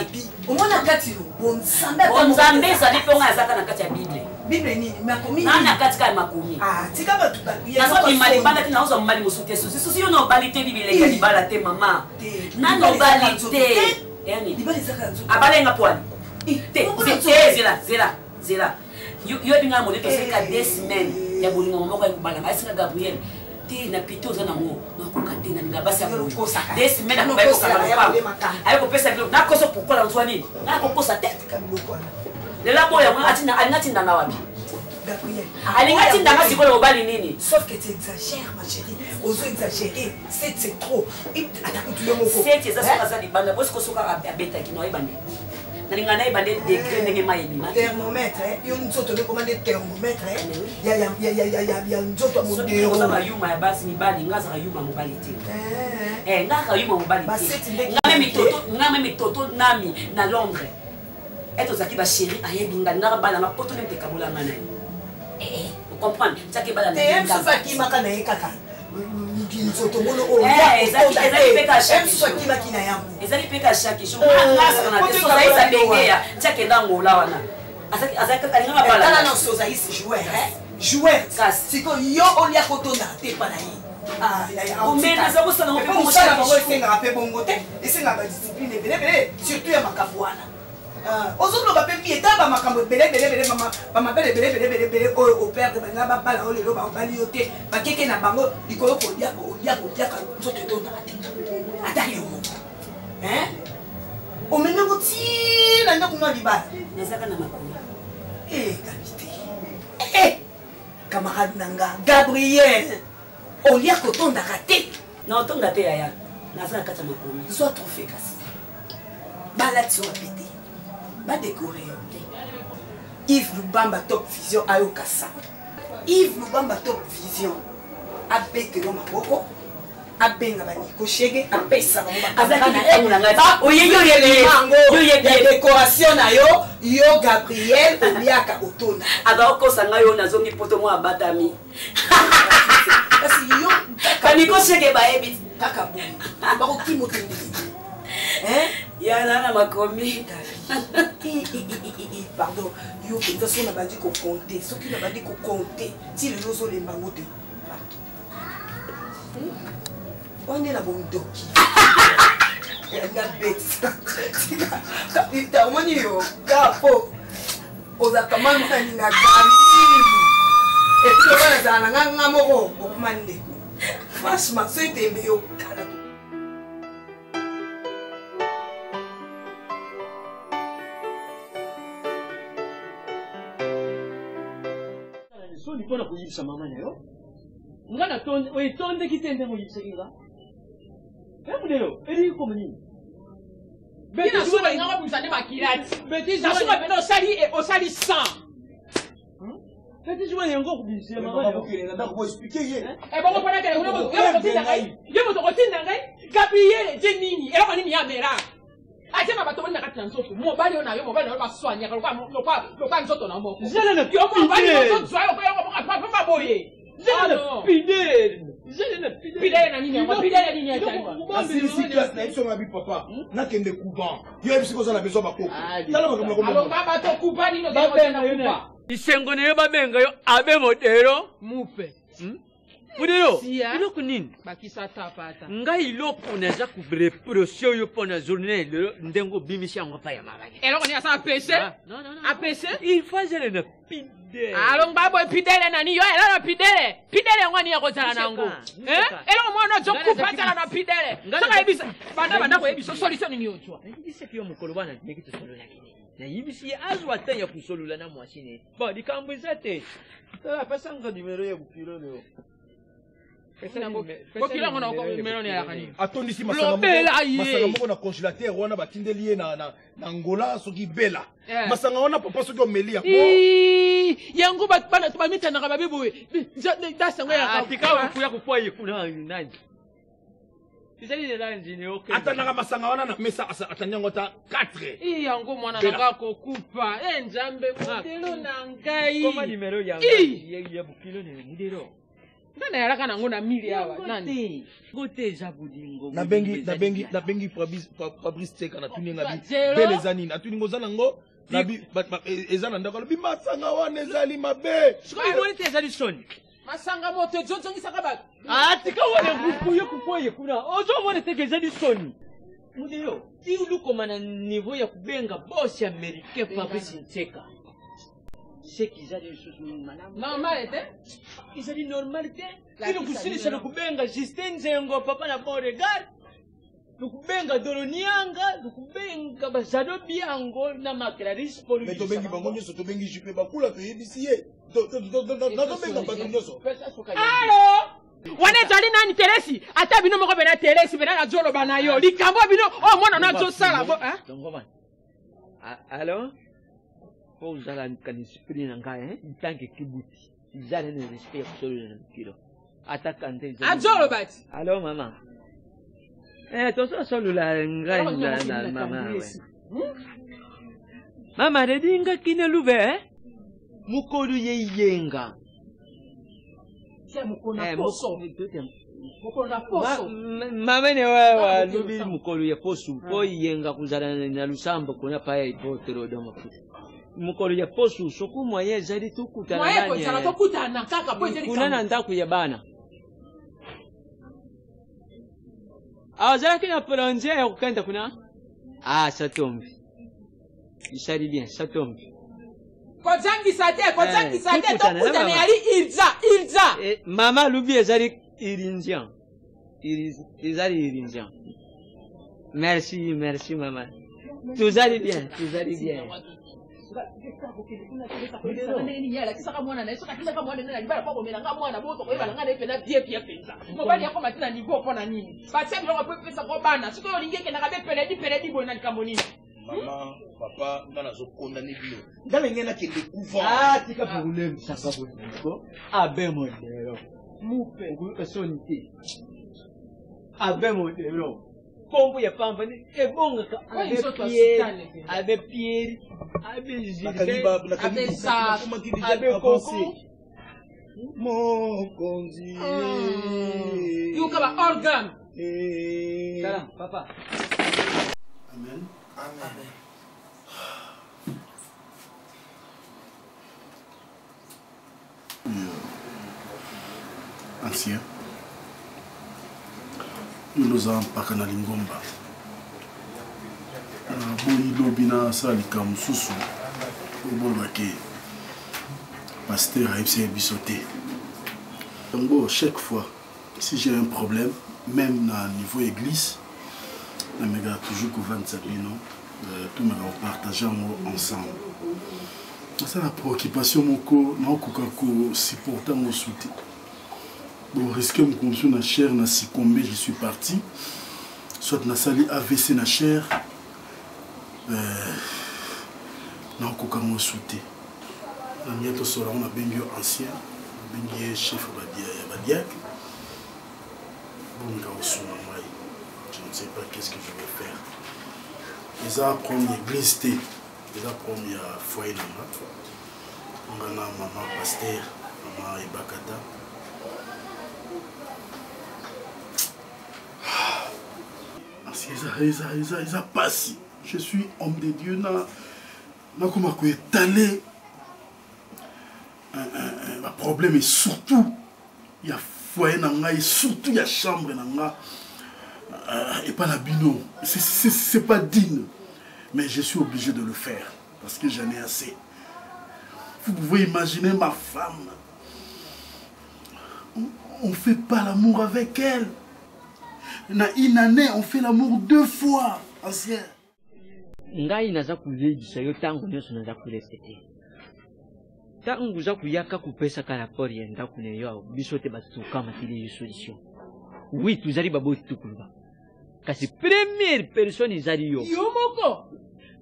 omona kati bonzambe ezali mpe nga azaka na kati ya bible bible nini makomi na kati ka ya makomi tika bato nazobima libanda te naozwa mobali mosu te susi yo na obali te bibilenge ya libala te mama nano obali te abalenga pwani te zela yo ebinga mone toseka 2 semaines ya bolingo moko ekobalanga ayesinga Gabriel te na pite oza nango nakoka te nalinga basi ya bolingo 2 semaines ayekopesa biloko nakoso pokola nzwa nini nakokosa te lela boya alinga tindanga wapi alinga tindanga sikoyo obali nini sauf que tu exagères ma chérie ozo exagérer c'est trop atakutuyo moko c'est eza soka za libanda bosiko soka abetaki na oyebande nalinga na yebande degré ndenge mai ebima thermomètre yo nzoto ne commande thermomètre ya nzoto modero oza bayuma ya basi mibali nga azaka yuma mobali te nga aka yuma mobali te nga meme toto nami na Londres eto zaki ba chéri ayebi nga nga bana nga poto ne mtekabola nga naye comprendre zaki bana te em so faki maka na ekaka nzoto mono o ezali peka em so faki maki na yango ezali peka chaque jour nga saka na te so za isa bengeya zaki nda ngola wana azaki kalinga nga bala kana no so za isi joueur siko yo olia kotonda te pa na ye omena za kosala ngo pe mo sala bango esengaka mpe bongo te esengaka badiscipline ebelebele surtout ya makambo wana ozoloba mpe mpi eta bamakambo ebelebelebele bamabele ebelebelebele oyo operde banga babala oyo lelo babali yo te bakeke na bango likolo koliaka nzoto etondaka te ataki yo moko omenango ntina nde kuna libala nazaka na makolo gabi te camarade nanga Gabriel olia kotondaka te na otonda te yaya naza na kati ya makomi zwa trophée kasi balati yo bapete badécoré yo te Yves Lubamba Top Vision ayoka sa Yves Lubamba Top Vision abetelo maboko abenga baniko shege apesa décoration na yo Gabriel oliaka otona abakosa ngayo nazongi poto mo abatami kasi yo baniko shege baebi kaka boye bakoki motende yana na makomi pardon yo penza so na bandi kokonte soki na bandi kokonte ti lelo ozolemba ngo te onde na bondoki yanga beta omoni yo kapo ozaka manu naninga gamini epi oba nazala na nganga moko okuma ndeko franchement so etembe yo kala soni mpona koyibisa mama na yo nga na oyetondeki te nde moyibisaki nga emudelo eri komo nini nga babulisa nde makilati nasuka pene osali 100 peti juma yango okubisile mama bongo mpona kele yo moto kotinda ngai Gabriel ete nini eloko nini ya mera ate mabato boni na kati na nzoto mobali oyo na yo mobali na yo baswanyaka loka nzoto na moko yo mobali ozozwa yo koyokomoka maboye pidele na nini yango pidele nini asilisi classe na biso mabi papa nakende couvent yo yebi sikoza na besoin bakoko tala makambo alonga bato kupa nini ozala kupa isengo na yo babenga yo abe modelo mupe Mudelo, iloko nini? Bakisa tapata. Ngai iloko naza kureproche oyo pona journée le ndengo bimisi yango pa ya mama. Eloko ni asa apese? Non. Apese? Il faisait le pidele. Alors babo pidele nani yo elala pidele. Pidele ngwani ya kozala nango. Eloko mwana zo kupata na pidele. Saka ebisa. Banda ko ebiso solution ni yotwa. Ndise kiyo mukolo bana ndeki to solo yakini. Na yibisi azwa tanya kusolula na mwashine. Ba dikambuza te. Tala pesa ngo numero ya bukilo leo. Kokila ngona ko numero ni ya kani. Atondisi masanga moko na congélateur wana batindeli ye na Angola soki bela. Masanga wana papa soki omelia. Yango bana tubamita na kababibu. Dasango ya atika kuya kupoye kuna nani. Isali de lanji ni okay. Atana masanga wana na mesa atanyango ta 4. Yango mwana nanga ko kupa. Nzambe mudelo na ngai. Koma numero ya bukilo ni mudelo. Nana yaraka nango na mili awa nani gote za budingo na bengi Fabrice Teka na tuninga bi belezani na tuningo zanango na bi ezana ndako bi masanga wana ezali mabe siko ibone te ezali soni masanga moto jojo ngisaka ba tika wale kupuye kupoye kuna ozo mone te ezali soni mudelo ti uluko mana niveau ya kubenga boss américain Fabrice Teka. C'est qu'ils allaient normalité. Ils allaient normalité. Si nous poussons sur le kubenga, Justin Zengo, papa n'a pas regard. Le kubenga Dolonianga, le kubenga Bazado Biango, n'a ma claris pour lui. Mais Tobengi Bangonio, ce Tobengi Jupe Bakula, tu es ici. Allô? Wane tali nani Teresi? Ata bino moko bena Teresi, bena na Jolo banayo. Likambo bino, oh mwana na Jo sala. Allô? Faut que j'aille à l'esprit n'anga tant que kibuti j'allais ne respect absolument kilo attaque ante Adjolo bat allô maman to so solo la ngai na mama mama de dinga kine luve mukolu yenga c'est mukona poso mukona poso mama ne wa lubi mukolu ya poso po yenga kuzana na lusamba kuna pa ipotero domo mukolo ya posu soku moye zali tukutana moye ko sala tukutana kaka po zali kuna na ndaku ya bana azala kina plonje ya kukenda kuna satombi isali bien satombi ko zangi sate tukutana yali ilza mama lubi ezali irinzian merci maman tout allez bien kisaka mwana na soka kila kama mwana na libala kwa komela nga mwana boto ko ibala nga na ipena pie penza mobali yako matina niveau pona nini batse biloko po pesa ko bana siko olingeke na kabe peledi boy na likambo nini mama papa ngana zo condamner bio ngale ngena kende kuva tika problème saka boniko abe modelo mupe ku sonite abe modelo pombo ya pamba ni ebonga ka abe Pierre abe Gilbert abe Sa abe Koko mokonzi yuka ba organ salam papa amen ancien nous avons pas na lingomba boyi lobi na salika mususu obolwake pasteur aipse bisoté donc chaque fois si j'ai un problème même na niveau église na mega toujours que 27 non tout me partager ensemble c'est la préoccupation moko na koka ko supporter mon soutien. Bon, risquer me construire na chair na succombé, je suis parti. Soit na sali AVC na chair, na koka mo soutien. Na mieto sora on a bengi ancien, bengi chef badiak. Bon, je ne sais pas qu'est-ce que je vais faire. Les a première église té, les a première foyer là. On a maman pasteur, maman Ibakata. Ils a passé. Je suis homme de Dieu. Na comment étalé. Un problème est surtout il y a foyer nanga et surtout la chambre nanga et pas la bino. C'est pas digne. Mais je suis obligé de le faire parce que j'en ai assez. Vous pouvez imaginer ma femme. On ne fait pas l'amour avec elle. Na une année, on fait l'amour 2 fois. Ancien. Ngai naza kulegisa yo tango nyonso naza kurespecte. Tango uza kuyaka kupesa ka rapport ya ndako ne yo biso te batuka matili solution. Oui, tuzali baboti tukuluba. Kasi première personne izali yo. Yo moko.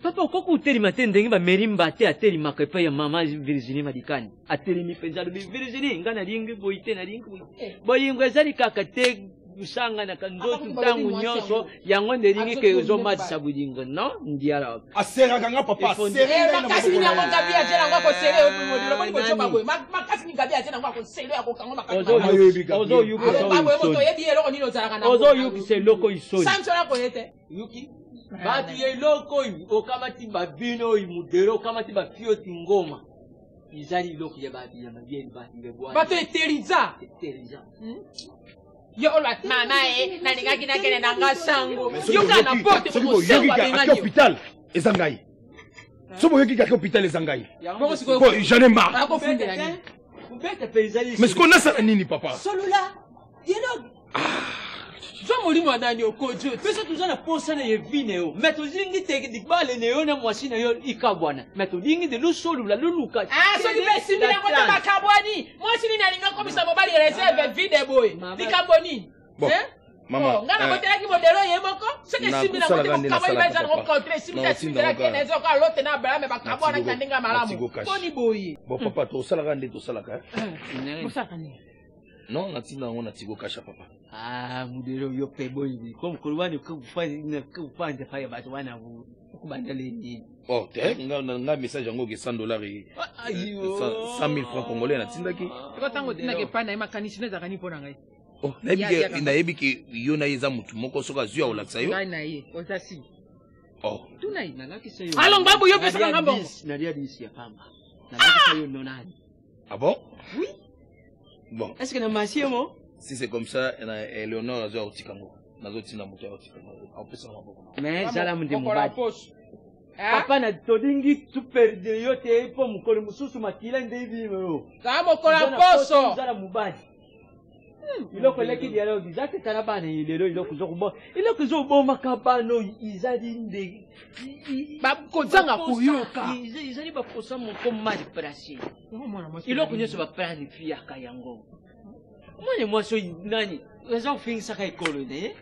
Papa ukoko uteri matende ba merimba te ateri makepa ya mama Virginie Madikani. Ateri mi penzalo bi Virginie ngana lingi boite na lingi boite. Boyingo ezali kaka te usanga na kandotu tangu nyonso yango nderingi ke zo mad sabudingo no ndiala. Asera kanga papa asera. Makasi ni yango gabi atera ngwa ko sere o modelo moni ko choba gwe. Makasi ni gabi atera ngwa ko sere ya ko kango makasi. Ozo yuki so. Babo yebi eloko ni lozala kana. Ozo yuki se loko isoni. Sancho na ko yete. Yuki batu ye loko okamati babino imudero okamati bafioti ngoma izali loko ya batu ya mabieni batu bebwa batu eteriza yo ola mama nalinga kina kene nanga sango yo kana porte ko sango à hôpital ezangai sobo yoki ka hôpital ezangai ko j'en ai marre mais ce qu'on a ça nini papa solula yeno Zo molimo adani okojo. Pesa tuzana posa na yevine yo. Meto zingi teke dikbale ne yo na mwashina yo ikabwana. Meto zingi de lusolu la luluka. Ah, so libe simbi na kote bakabwani. Mwashini na linga komisa mobali reserve vide boy. Likaboni. Bon. Mama. Ngana kote laki modelo ye moko. Seke simbi na kote bakabwani baza na kontre simbi na simbi na kene zo ka lote na brame bakabwana kandinga malamu. Boni boy. Bon papa to salaka nde to salaka. Musaka ni. Non, natina ngona tigo kasha papa. Ah, mudero yo pebo hivi. Kwa mkolwani kufanya faya batu wana kubandale nini. Oh, te nga message yango ke $100. 100,000 francs congolais na tindaki. Ko tango tindake pana makanisi neza kani pona ngai. Oh, nayebi ke yo na yeza mutu moko soka zuya olakisa yo. Ngai na ye, otasi. Oh. Tunai nalakisa yo. Alors babu yo pesa ngambo. Nalia disi ya pamba. Nalakisa yo nonani. Ah bon? Oui. Bon. Est-ce que na masiemo? Si c'est comme ça, Eleonore a otikango. Nazo tina mutu ya otikango. On peut s'en rendre. Mais zala mndi mubadi. Papa na todingi super de yote po mukolo mususu makila ndevi yo. Kama kola poso. Zala mubadi. Iloko leki dialogue zate karabana ilero iloko zokubo. Iloko zobo makabano izali nde. Bakozanga kuyoka. Izali bakosa moko mali prasi. Iloko nyoso ba planifia kayango. Mwenye mwaso nani? Weza ufingisa ka ikolo ne?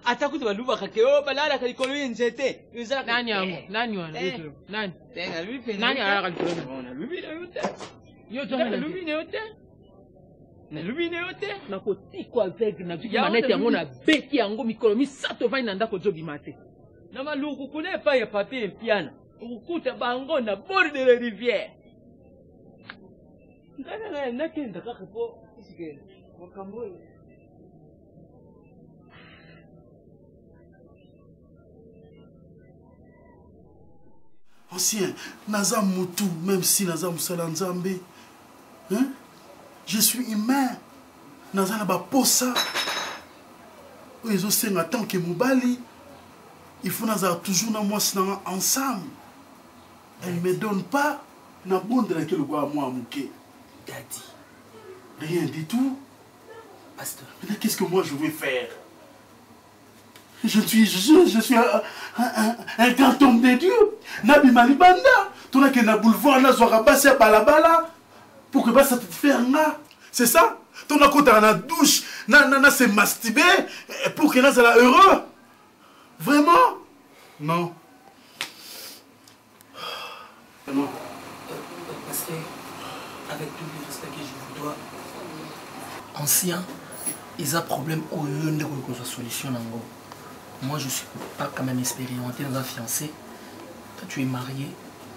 Atakuti baluba kake o balala ka ikolo yenzete. Nani yangu? Nani wana? Nani? Tenga lubi. Nani alaka ikolo? Ona lubi na yote. Yo tonga lubi na yote. Na lubi na yote. Na kotikwa avec na tuki manete yango na beki yango mikolo misato vai na ndako zobi mate. Na maluku kune pa ya papier piana. Ukuta bango na bord de la rivière. Ngana nakenda kakapo. Ancien, Naza Moutou, même si Naza Moussala Nzambe, hein? Je suis humain. Naza Naba Posa. Ils ont fait en tant que Moubali. Il faut Naza toujours na moi ensemble. Elle ne me donne pas na bonne de laquelle moi mouké. Daddy. Rien du tout. Pasteur. Mais qu'est-ce que moi je vais faire? Je suis un grand homme de Dieu. Nabi Malibanda. Tu n'as qu'un boulevard, na zoara basé à balabala. Pour que ça te fasse là. C'est ça? Tu n'as qu'à dans la douche, na se masturber pour que na soit heureux. Vraiment? Non. Non. Pasteur, avec tout le respect que je vous dois, ancien, ils ont un problème au lieu de la solution. Moi, je ne suis pas quand même expérimenté dans un fiancé. Toi, tu es marié,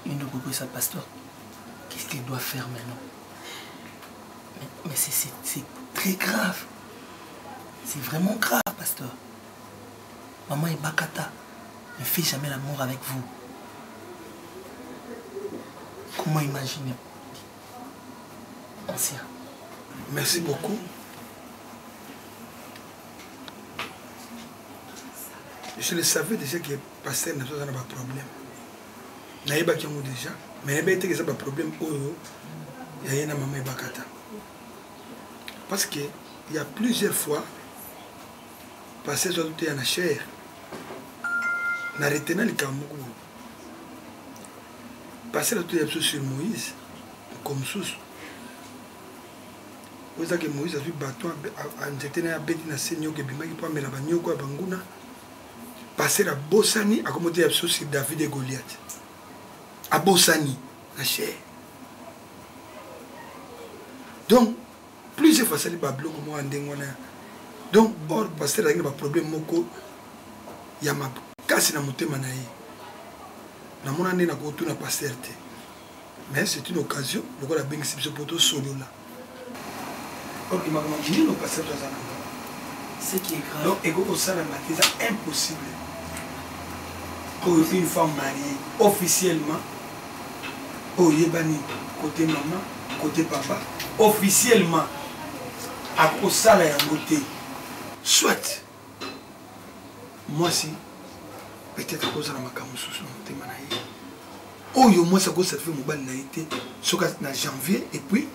une de Gogo et sa pasteur. Qu'est-ce qu'il doit faire maintenant? Mais c'est très grave. C'est vraiment grave, pasteur. Maman et Bakata ne fait jamais l'amour avec vous. Comment imaginer? Ancien. Merci beaucoup. Je le savais déjà que pasteur n'a pas de problème. Naïba qui ont déjà, mais il y a un problème il y a un maman bakata. Parce que il y a plusieurs fois, pasteur soit tout en la chair, n'a retenu le Cameroun. Pasteur tout est sur Moïse, comme sous. Vous savez que Moïse a vu bâton à injecter un bête dans Seigneur qui bimaki pour amener la banyo quoi banguna. Passer à Bossani à commenter sur David et Goliath. À Bossani, la chair. Donc, plusieurs fois, c'est le bablo comme on dit. Donc, or, passer à un problème moko, il y a ma casse dans mon thème naï. Na mon année na kotu na passer. Mais c'est une occasion, le quoi la bengi c'est pour tout solo là. Ok, ma maman, je ne passer dans un ce qui est grave. Donc, ego au sein de c'est impossible. Pour une femme mariée officiellement, au Yébani, côté maman, côté papa, officiellement, à cause de la beauté. Soit, moi si, peut-être à cause de la macamousous, oh yo moi ça cause cette femme mobile n'a été, soit en janvier et puis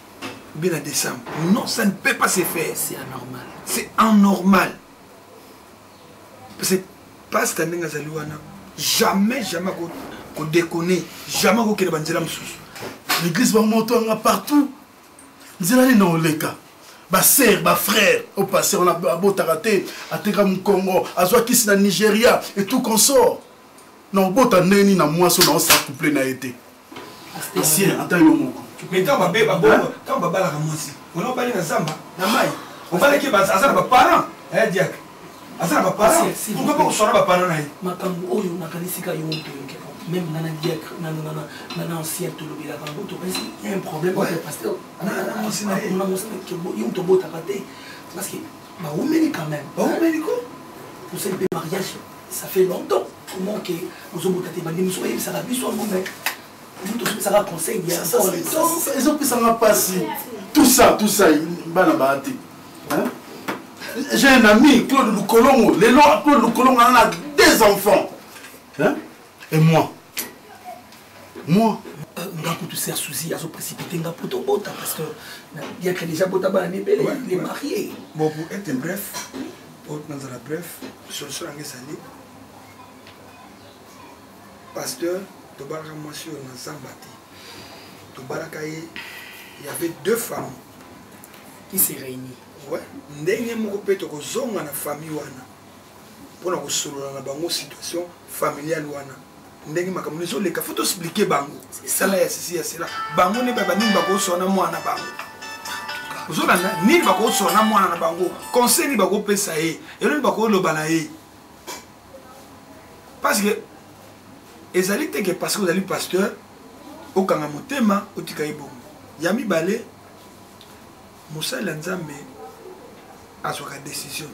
bien en décembre. Non, ça ne peut pas se faire. C'est anormal. C'est anormal. Parce que pas cette année jamais qu'on déconne, jamais qu'on ait bandé l'église va monter partout. Nous allons les cas. Ma sœur, ma frère, au passé, on a beau taraté, à Tegam Congo, à Zouakis, na Nigeria, et tout consort. Non, beau t'année, na moi, on s'est couplé, n'a été. Assieds, attends, Yomoko. Mais quand on va quand on va la ramasser, on va aller dans Zamba, dans Maï, on va aller à ça, nos parents, eh, Diak. À ça, nos parents, pourquoi pas on sort nos parents? Makambo, oh, on a Kanisika, même dans la Diak, dans l'ancien Toulobi, il y a un problème avec le pasteur. On a montré que il y a un tobo tapaté. Parce que, bah, on mérite quand même. Bah, on mérite quoi? Pour ce mariage, ça fait longtemps. Comment que nous avons été bandés, nous sommes ça va plus sur le moment. Ça va conseiller, il y a encore le temps. Ils ont pu s'en passer. Tout ça, il va la j'ai un ami, Claude Loukolongo. Les lois, Claude Loukolongo en a 2 enfants. Hein? Et moi? Ngaku tu sers souci à se précipiter Ngaku ton bota parce que il y a que déjà bota ba il est marié. Bon pour être bref, pour être dans la bref, sur l'angue salé. Pasteur, to baraka moi sur na Zambati. To baraka il y avait 2 femmes qui se réunissent. Ouais, ndenge moko pe to ko zonga na famille wana. Pona ko solola na bango situation familiale wana. Ndenge makambo lezo leka faut expliquer bango. C'est ça là c'est là. Bango ne baba ni bako sona mwana bango. Ozolanda ni bako sona mwana na bango. Conseil ni bako pesa e. Et ni bako lobala e. Parce que ezali te que parce que vous allez pasteur au kanga motema otika ibongo. Yami balé Moussala Nzambe a une décision.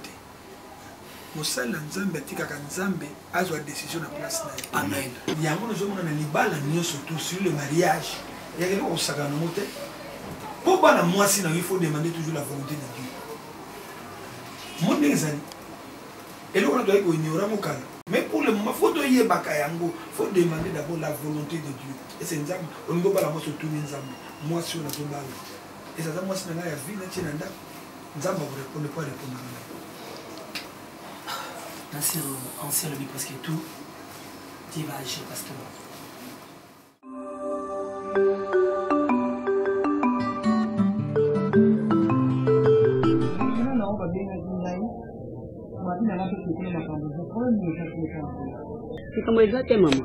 Moussala Nzambe a une décision à la place. Amen. Il y a un surtout sur le mariage. Il y a un saga de monter. Pourquoi il faut demander toujours la volonté de Dieu? Mon exemple. Et là, on doit ignorer mon cas. Mais pour le moment, il faut demander d'abord la volonté de Dieu. Et c'est Nzambe. On ne doit pas la moitié tout Nzambe. Moi, sur la tombe. Et ça, moi, si je suis vie, je suis là. Nzamba vous répondez pas répondre. Ancien lobby presque tout. Dieu va agir, pasteur. likambo eza te mama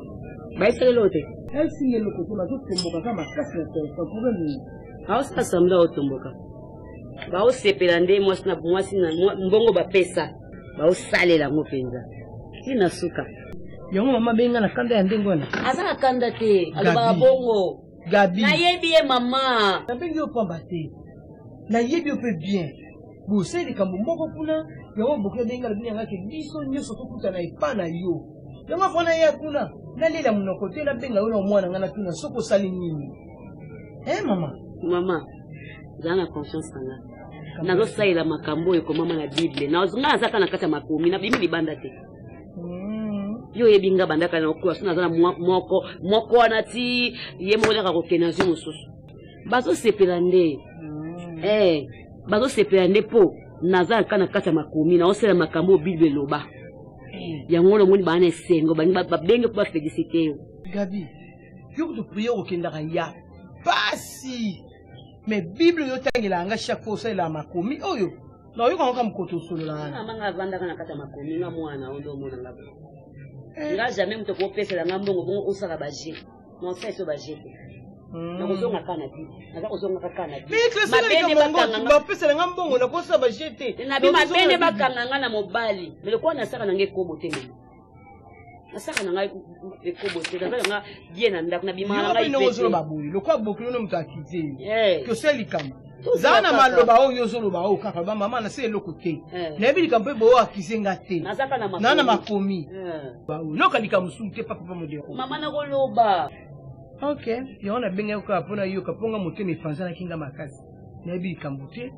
baesalelo te esingeloko te bazotomboka ka makasi na problème aosala sambla otomboka baosepela nde mwasi na mbongo bapesa baosalela yango mpenza tina suka yango mama benga na kanda ya ndenge wana aza na kanda te alobaka bongo Gabi nayebi ye mama nabengi yo pamba te nayebi yo mpe bien bosali likambo moko kuna yango boke benga lobi yangaki biso nyonso tokutana epa na yo yango mpona ye kuna nalela monoko te nabenga yo na mwana nga natuna soki osali nini mama mama zala na confiance na nga nazosalela makambo oyo ekomama na bible nga nazaka na kati ya makomi nabimi libanda te yo yebinga bandaka na okuwa sona zana moko wana ti ye moko leka kokena zwi mosusu bazosepela nde bazosepela nde mpo naza kana kati ya makomi naosala makambo oyo bible eloba yango lomoni bana esengo babenge mpo bafelisite yo Gabi yo kutu priere okendaka ya pasi mais bible yotangelanga chaque fois osalela makomi oyo naoyokanga ka mokoto osolola wana manga avandaka na kati ya makomi nga mwana oyo nde omonanga nga jamais moto koopesela nga mbongo bongo osala baje nonsa eso baje te nakozonga kana te naza kozongaka kana te bapesela nga mbongo nakosala baje te nabi mabene bakanga nga na mobali melokwa nasaka nange ekobo te mama nasaka nanga ekobo te nazaka nga bien na ndako nabimaka nanga ipete baboyi lokwa bokilo no moto akite kyosala likambo zala na maloba oyo ozoloba oyo kaka bamama na se eloko te nayebi likambo mpe boyo akize nga te na na makomi noka likambo mosusu te papa modeko mama nakoloba ok yango nabengaki kaka mpona yoka mponga motema epanzanaki nga makasi nayebi likambo te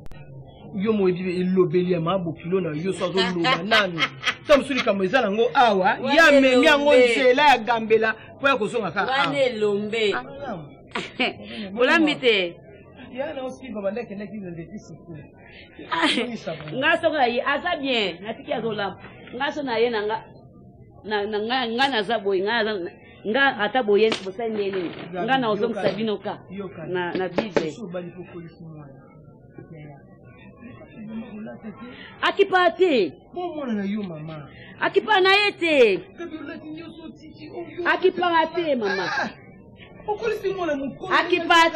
yo moyebi elobeli ya mabokilo na yo so azoloba nanu ta mosusu likambo eza nango awa ya memi yango nzela ya gambela mpo ya kozongaka wana elombe bolambi te yana osiba bandakendaki nzete siku nga soko na ye aza bien natiki azolamba nga so na ye nga naza boye nga ata boye bosali ndeni nga na ozongisa bino ka na bible akipa te akipa na ye te akipanga te mama akipa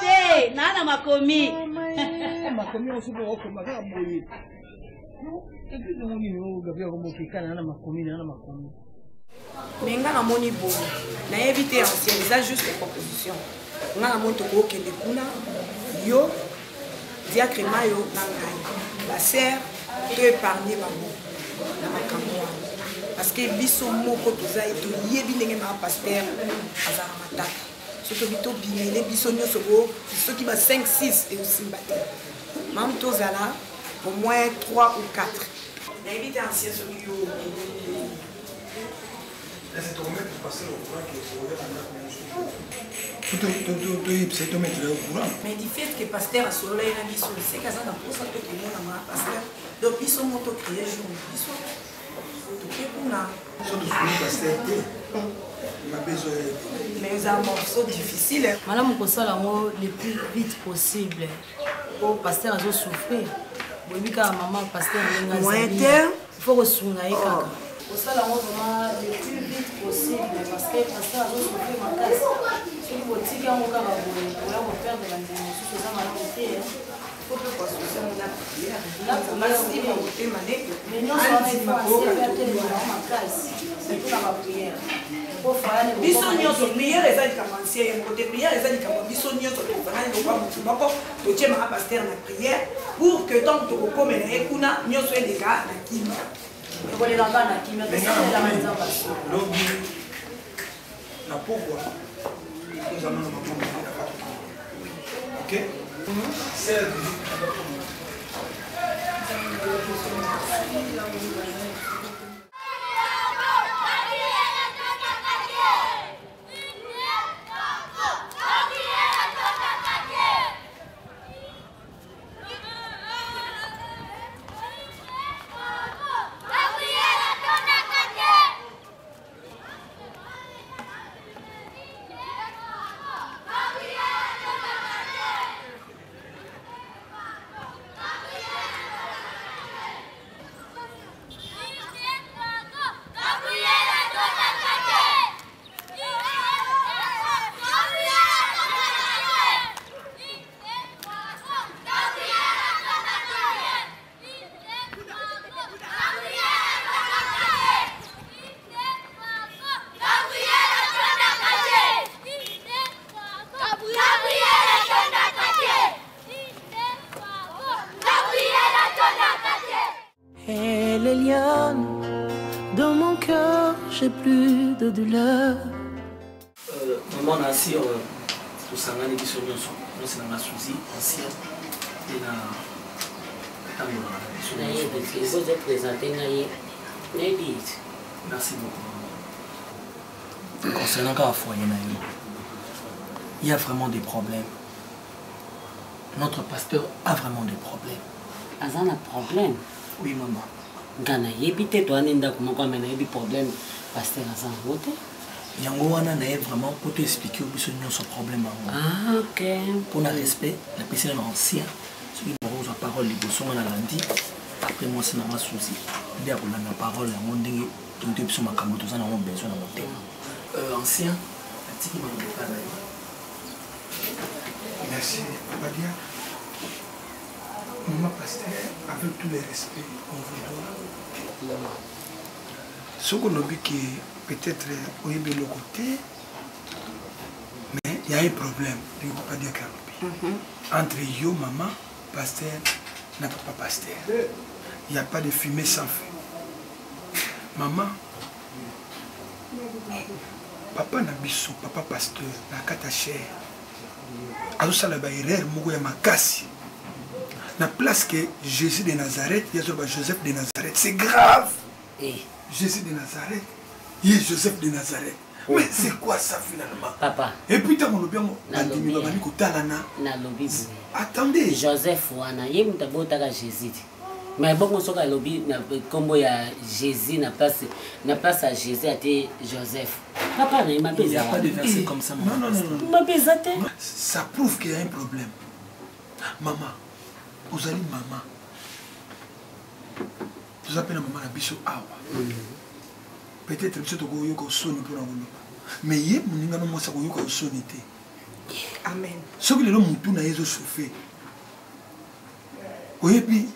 te nana makomi mais nga namoni boye nayebi te ancien eza juste proposition nga namoni tokokende kuna yo diacre mayo na ngai baser to épargne bango na makambo wana parce que biso moko toza toyebi ndenge maa paster azala matata so tobi tobimele biso nyonso bo soki ba 5-6 eosimba te mam tozala au moins 3 ou 4 nayebi te ancien soki yo c'est ton maître passer au courant qui est pour toyebisa to mettre au courant mais du fait que pasteur asolola ye na biso seka aza na mposa to tomonanga pasteur donc biso mo tocréer jour biso toke kuna so tosuni pasteur te mais eza morceau difficile malamu kosala yango le plus vite possible po pasteur azosouffrir boyebi kaka mama pasteur ndenge il faut kosunga ye kaka kosala yango vraiment le plus vite possible parce que pasteur azosouffrir makasi soki botiki yango kaka boye oya koperdre bandeko mosusu eza malamu te biso nyonso priere eza likambo ancien moko te priere eza likambo biso nyonso tokokangani lokwa motu moko totiemaka paster na priere pour que ntango tokokomela ye kuna nyonso eleka na kimia ekolelanga na kimia toselelaka nzamba lobi na pokwa ozama na makombo ok Elle est liane dans mon cœur, j'ai plus de douleur. Maman na asir tosangani biso nyonso nyonso na suzi ancien et na nayebi oza présente ngai nayebi Merci beaucoup. Concernant le foyer, il y a vraiment des problèmes. Notre pasteur a vraiment des problèmes. Azan a problème? Oui, maman. Gana yébite toi n'inda comment comme on a des problèmes pasteur Azan voté. Yango wana na vraiment pour t'expliquer où sont nos problèmes. Ah ok. Pour le respect, la personne ancien, celui qui a parole les bossons on a lundi. Après moi c'est normal souci. Il y a la parole la monde dingue tout est sur ma caméra tout ça on a besoin de mon thème. Ancien, tu qui m'a parlé. Merci, Badia. Maman pasteur, avec tous les respects qu'on vous doit. Ce qu'on a vu que peut-être au de l'autre côté, mais il y a un problème, je ne peux pas dire qu'il entre yo, maman, pasteur, n'a pas pasteur. Il n'y a pas de fumée sans feu. Maman, papa n'a biso, papa pasteur, n'a qu'à chair. Alors ça la erreur moko ya makasi na place que Jésus de Nazareth il y a Joseph de Nazareth, c'est grave. Jésus de Nazareth il y a Joseph de Nazareth, mais c'est quoi ça finalement papa? Et puis tant on bien attendez Joseph wana ye mutabota Jésus mais bon on soka lobi na combo ya Jésus na place à Jésus a été Joseph. Papa, il n'y a pas de verset comme ça. Non. Ça prouve qu'il y a un problème. Maman, vous allez maman. Vous appelez maman la biso awa. Peut-être que vous avez un son pour la mais il y a un son. Amen. Ce que les gens ont chauffé. Et puis,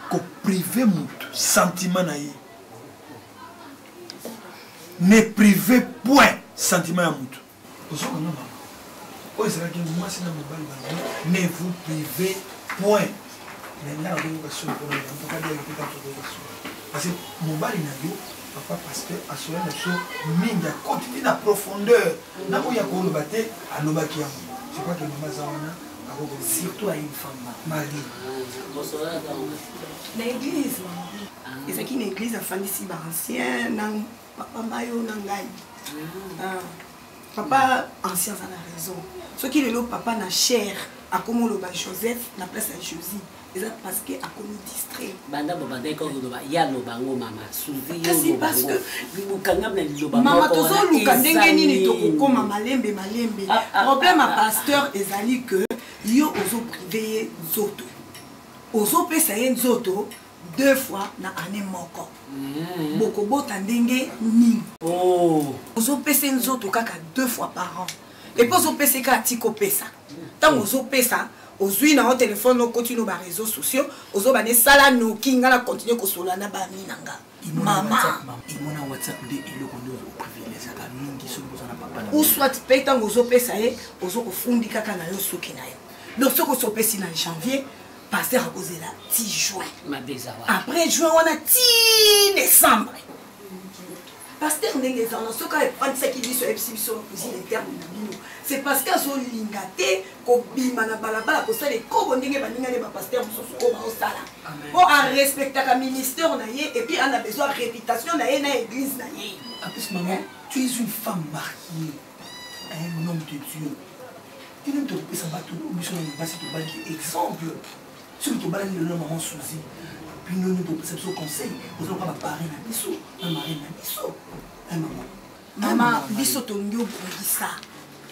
qu'on prive mon sentiment naïe. Ne privez point sentiment à moutou. Ne vous privez point. Parce que mon bali n'a yo, papa pasteur, assuré la chose, minga, continue la profondeur. N'a pas eu à battre à l'obaki. Je crois que maman Zawana a surtout à une femme. Marie. L'église, c'est une église à famille si ancienne. Papa Mayo Nangai. Papa ancien ça a raison. Ce qui est le papa na chair à comme le Joseph na place à Josie. Et ça parce que a comme distrait. Banda banda ko lo ba ya lo bango mama. Suvi yo lo parce que lukanga na lo bango. Mama tozo luka ndenge nini to kokoma malembe. Problème à pasteur ezali que yo ozo privé zoto. Ozo pesa yen zoto 2 fois na année moko. Bokobo tandenge ni. Ozo pesa nzoto kaka 2 fois par an. Et puis ozo pesa ka tiko pesa. Tant ozo pesa, ozui na au téléphone no continue ba réseaux sociaux, ozo ba ne sala no kinga na continue ko sola na ba minanga. Mama, imona WhatsApp de eloko ndo privilège ka mingi so bozana papa. Ou soit peta ozo pesa ozo ko fundi kaka na yo soki na yo. Donc ce ko so pesi na janvier pasteur a causé là 10 juin. Après juin, on a 10 décembre. Pasteur n'est pas ce qui dit sur l'exhibition les termes c'est parce qu'à son lingate, qu'on bimana balabala, qu'on sait les cobondings et les pasteurs au sala. On a respecté le ministère et puis on a besoin de réputation dans l'église. En plus, maman, tu es une femme mariée à un homme de Dieu. Tu ne te peux pas battre au mission de exemple. Si tu as le nom maman Suzy, puis nous nous perception conseil, nous allons pas parler na biso, na mari na biso. Maman, biso tonyo bondisa.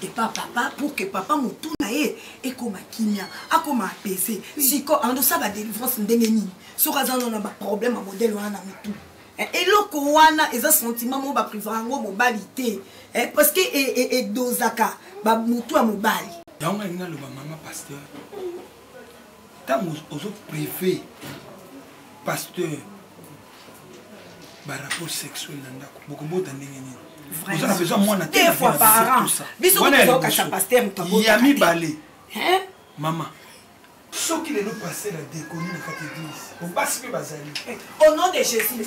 Et pas papa pour que papa mutuna et comme kimia, a comme apaisé. Si ko ando ça va délivrance ndenge ni. So kazana na ba problème à modèle wana mitu. Et loko wana eza sentiment mo ba privango mobalité. Parce que et dozaka ba mutu a mobali. Donc il y a le maman pasteur. Tant aux autres privés, pasteur, par rapport sexuel, beaucoup de vous avez besoin de moi 2 fois par an. Il y a mis balai. Maman, ce qui est le passé, la déconne, la catégorie. On passe que Bazali. Au nom de Jésus,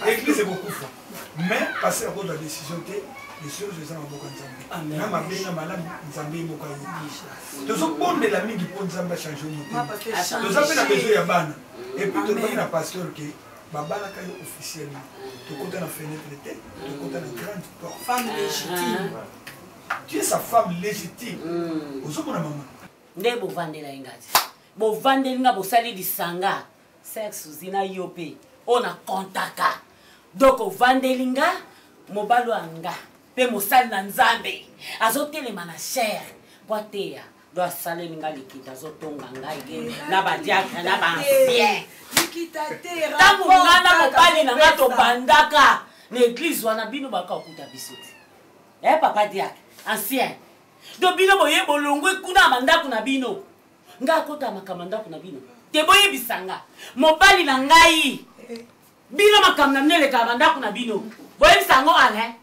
l'église est beaucoup fort. Mais, passer à cause de la décision, les choses sont beaucoup en Zambie. Même après, nous avons Zambie beaucoup en Zambie. Nous avons bon de l'ami qui peut Zambie changer. Nous avons besoin de Yabana. Et puis, nous avons un pasteur qui babalaka yo officiellement tokota na fenêtre te tokota na grande porte femme légitime tu es sa femme légitime ozomona mama nde bovandela ye ngati bovandeli nga bosali lisanga sexe zina yo mpe oyo na kontaka donc ovandeli nga mobali wa nga mpe mosali na nzambe azotelema na chere po ateya do asaleli nga likita azotonga ngai na badiakre na baancien ntango nga na mobali na nga tobandaka na eglize wana bino bakaokuta biso te papa diakre ancien do bino boye bolongwe kuna mandako na bino nga akota makambo ndako na bino te boyebisanga mobali na ngai bino makambo na mineleka mandako na bino boyebisango ale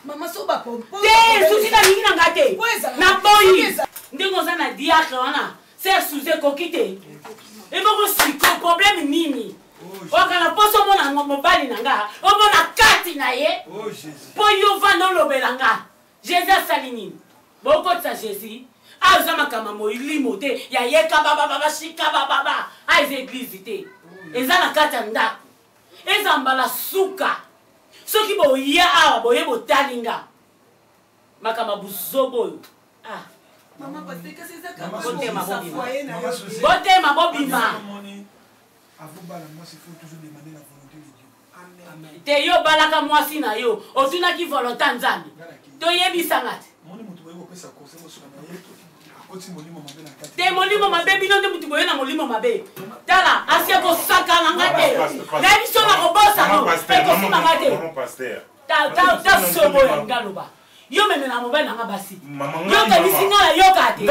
mama soba popo te susi na mingi na nga te na boyi ndenge oza na diakre wana ser suze ekoki te eboko siko probleme nini okana mposo omona mobali na nga omona kati na ye mpo yo vanda olobela nga jésus asali nini bokotisa jésus aza makambo molimo te yayeka bababa shika bababa aiza eglize te eza na kati ya ndako eza mbala suka soki boya awa boye botali nga makambo buzobo oyo botema bobima te yo balaka mwasi na yo otunaki volonté nzambe toyebisanga te te molimo mabe bino nde mutu boye na molimo mabe tala asie kosakana nga te na biso na kobosano ekosimanga te tasoboya ngaloba yo meme na mobali nanga basi yokanisi nga na yoka te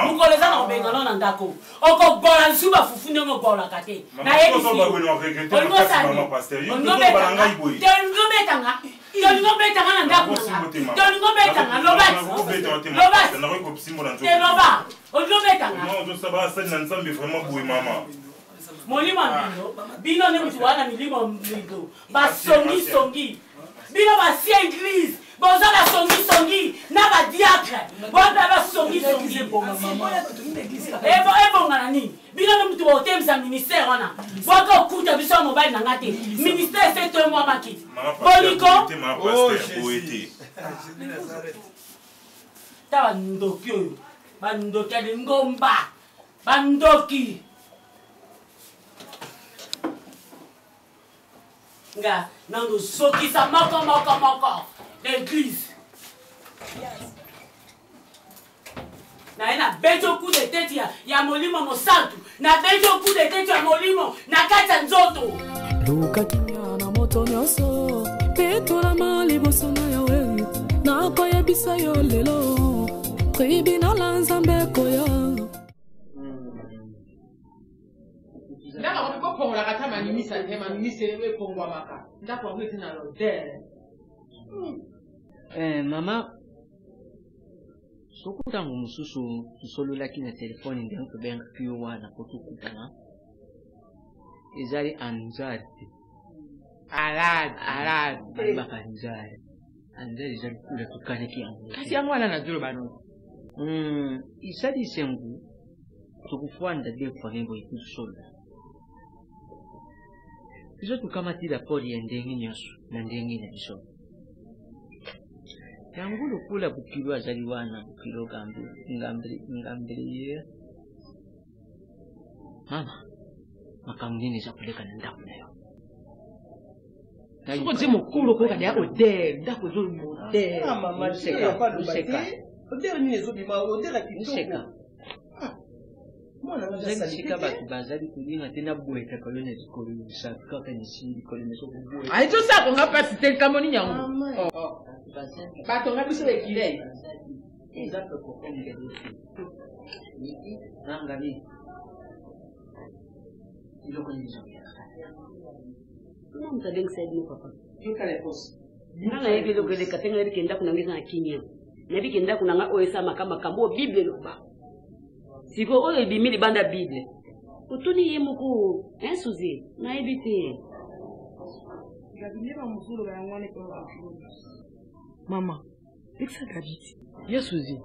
mokolo eza na kobengana na ndako okobola lisu bafufu ndenge obolaka te nayebisingobetanga tolingobetanga na ndako nanga tolingobetanga lobati loba olingobetanga molimo bino bino nde mutu wana milimo mido basongisongi bino basie eglise boza basongisongi na badiakre boza basongisongi ebongana nini bino nde mutu botemisa ministère wana boka okuta biso ya mobali na nga te ministère se to mwa makiti boliko ta bandoki oyo bandoki ya lingomba bandoki nga nando sokisa moko l'église naye na beto coup de tete ya molimo mosantu na beto coup de tete ya molimo na kati ya nzoto luka kimia na moto nyonso petolama liboso na yawe nakoyebisa yo lelo tribunala nzambe koya ndaka kopongolaka ta manimisa te manimisa epongwamaka ndako yango eti na lodere mama soki ntango mosusu tosololaki na telefone ndenge tobengaki yo wana po tokutana ezali anzari te arade bayebaka anzari ezali kula tokanaki yango kasi yango wana nazoloba no isali sengu tokufwanda de fage boye tosolola biso tokamatila pole ya ndenge nyonso na ndenge na biso yango lokola bokilo azali wana bokilo ngambele ye mama makambo nini eza koleka na ndako na yo soko ti mokolo koyoka deya odere ndako ezoseka sika bato bazali kolinga te naboyeka kalo na likolo kaka nisi likolo na sokoboya ayi tosakonga mpasi te likambo nini yango batonga biso ekile eza pekokonga nangami iloko nini mutadengisa yedini papa nanga yebi eloko eleka te nga yebi kenda kunanga eza na kimia nayebi kenda kunanga oyo esamaka makambo oyo bible eloba siko oyo ebimi libanda bible otuni ye moko suzi nayebi te mama ekisa david ye suzi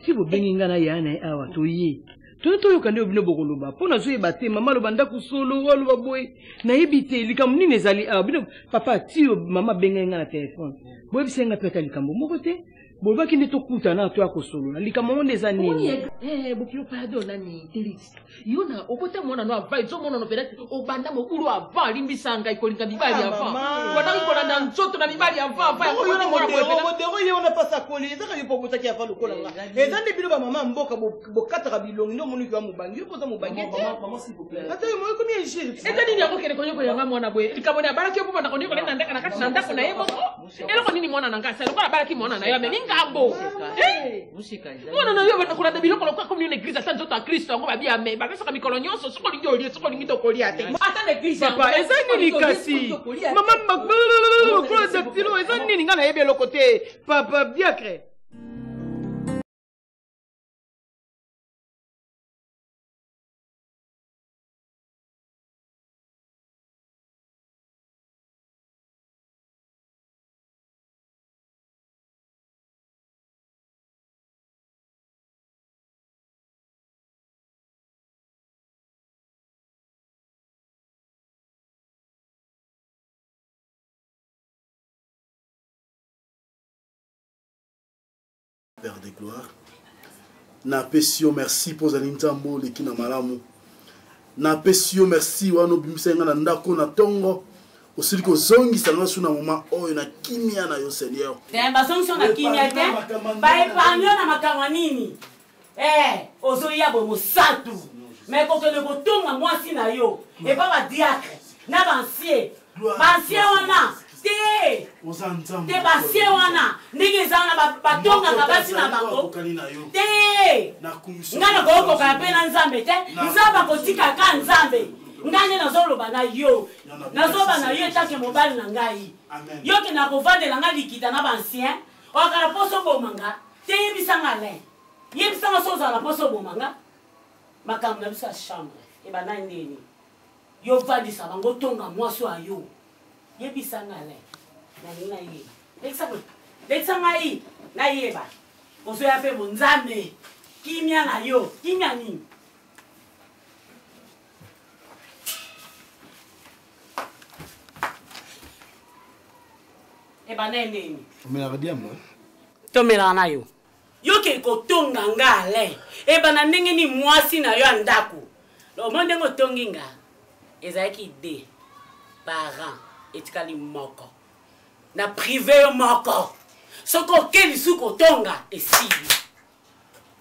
ti bobengi nga na ya na ye awa toye toyoka nde obino bokoloba mpo nazoyeba te mama aloba ndako solo aloba boye nayebi te likambo nini ezali awa bino papa ti mama abengai nga na telefone boyebisa nga mpe ata likambo moko te bolobaki nde tokutana to ya kosolola likambo ngo nde eza nini bokilo payado nani Delix yo na obota mwana no ava ezomona no peut-être obanda mokulu ava alimbisa ngai kolinga mibali ava wana kolanda nzoto na mibali ava yo na modero ye ona pasa koli ezaka yo pokutaki ava lokola nga eza nde bino bamama mboka bokataka bilongi nde omoniki wa mobangi yo poza mobangi te ata yo moyekomi egile eza nini yango kende konyoko yanga mwana boye likambo ni abalaki yo mpo banda konyoko nenda ndaka na kati na ndako na ye moko eloko nini mwana na ngasa lokola abalaki mwana na yo ame ngambo mwana na yo banakolanda biloko lokola komi une église ata nzoto ya kristo yango babia me bapesaka mikolo nyonso soko olingi olie soko olingi tokolia te ata na église papa eza nini kasi mama clodactilo eza nini nga nayebi eloko te papa diacre Père de gloire. Na pesio merci pour Zanintambo leki na malamu. Na pesio merci wano bimisenga na ndako na tongo. Osili ko zongi sanga suna mama oyo na kimia na yo Seigneur. Ba zongi na kimia te. Ba epanyo na makamwa nini? Ozo ya bo mosatu. Mais ko ke le botonga mwasi na yo. E ba ba diacre. Na bansier. Bansier wana. Te basie wana ndenge eza wana batongaka basi na bango te nga nakoyokoka mpe na nzambe te nzambe akotikaka nzambe ngai nde nazoloba na yo nazoba na yo etake mobali na ngai yoke nakovandela nga likita na bansien okala mposo bomanga te yebisanga le yebisanga so ozala mposo bomanga makambo na biso ya chambre ebana ndeni yo vandisa bango tonga mwasi ya yo yebisanga le na ye lekisanga ye na yeba ozoya mpe monzambe kimia na yo kimia nini ebana ndeni omelaka diambo tomelaka na yo yoke kotonga nga ale ebana ndenge ni mwasi na yo ya ndako omo ndenge otongi nga ezalaki de parent etikali moko na privé yo moko soko okeli suki otonga esili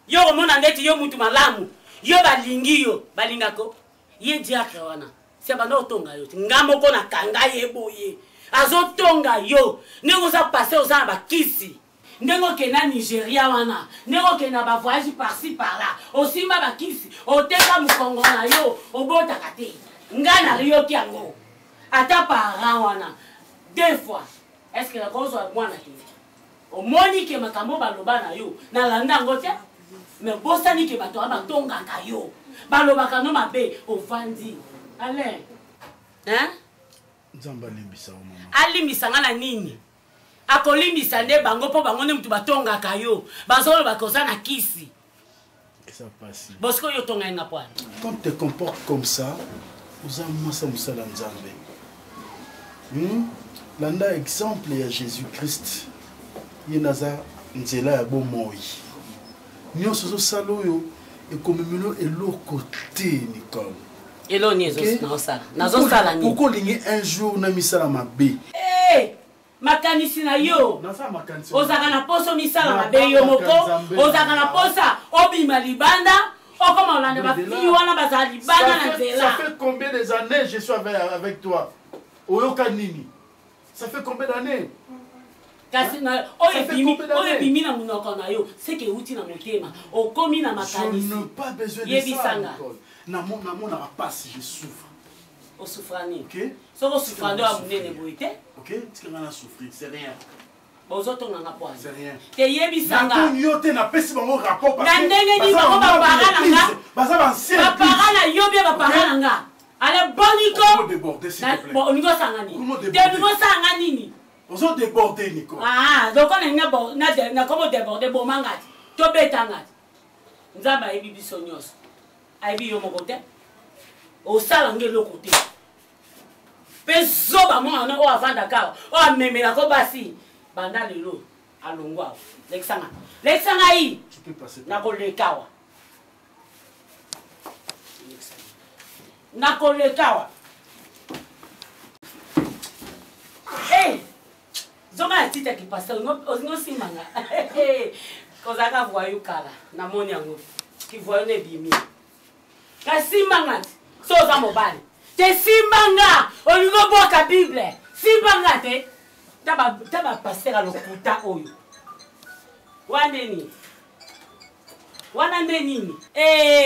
yo omona ndeti yo mutu malamu yo balingi yo balingako ye diacre wana se banda otonga yo nga moko na kanga ye boye azotonga yo ndenge oza pase oza na bakisi ndenge okenda Nigeria wana ndenge okenda bavoyage par-ci par-là osimba bakisi oteka mokongo na yo obotaka te nga nayoki yango ata parent wana deux fois est-ce que la cause soit moi na kini omoni ke makambo baloba na yo na landa ngo te mais bosani ke bato abatonga ka yo baloba kano mabe ovandi ale hein nzamba limbisa o mama alimbisa nga na nini akolimbisa nde bango po bango nde mutu batonga ka yo bazolo bakosa na kisi ça passe bosko yo tonga nga poa quand tu te comportes comme ça uza masa musala nzambe landa exemple ya Jésus-Christ ye naza nzela ya bomoi nyonso ozosala oyo ekomemelo eloko te Nicole eloni nazosala nini pourquoi olingi un jour na misala mabe makanisi na yo ozaka na poso misala mabe yo moko ozaka na posa obima libanda okoma olanda bafii wana bazala libanda na nzela ça fait combien des années je suis avec toi oyoka nini ça fait combien d'années kasi oyo ebimi na monoko na yo seke euti na motema okomi na makanisi yebisanga namonaka pasi je souffre osouffra nini soki osouffra nde ya monene boye te tikanga na souffrir c'est rien bozotonganga poa c'est rien te yebisanga yo te napesi bango rapport na ndenge nini bango bapara na nga bapara na yo bie bapara na nga ale boniko olingo osanga nini te olingo osanga nini ozo déborder Nico donc on a komo déborder bomanga ti tobetanga ti nzamba yebi biso nyonso ayebi yo moko te osala nge eloko te mpe zoba mwana oyo avandaka awa oyo amemelako basi banda lelo alongo awa lekisanga yi nakoleka awa nakoleka awa zonga ya titaki pasteur ozingi osimbanga kozalaka voyo kala namoni yango kivoyo nebimi kasimbanga te so oza mobali te simbanga olingi oboka bible simbanga te ta bapasteur alokuta oyo wana nde nini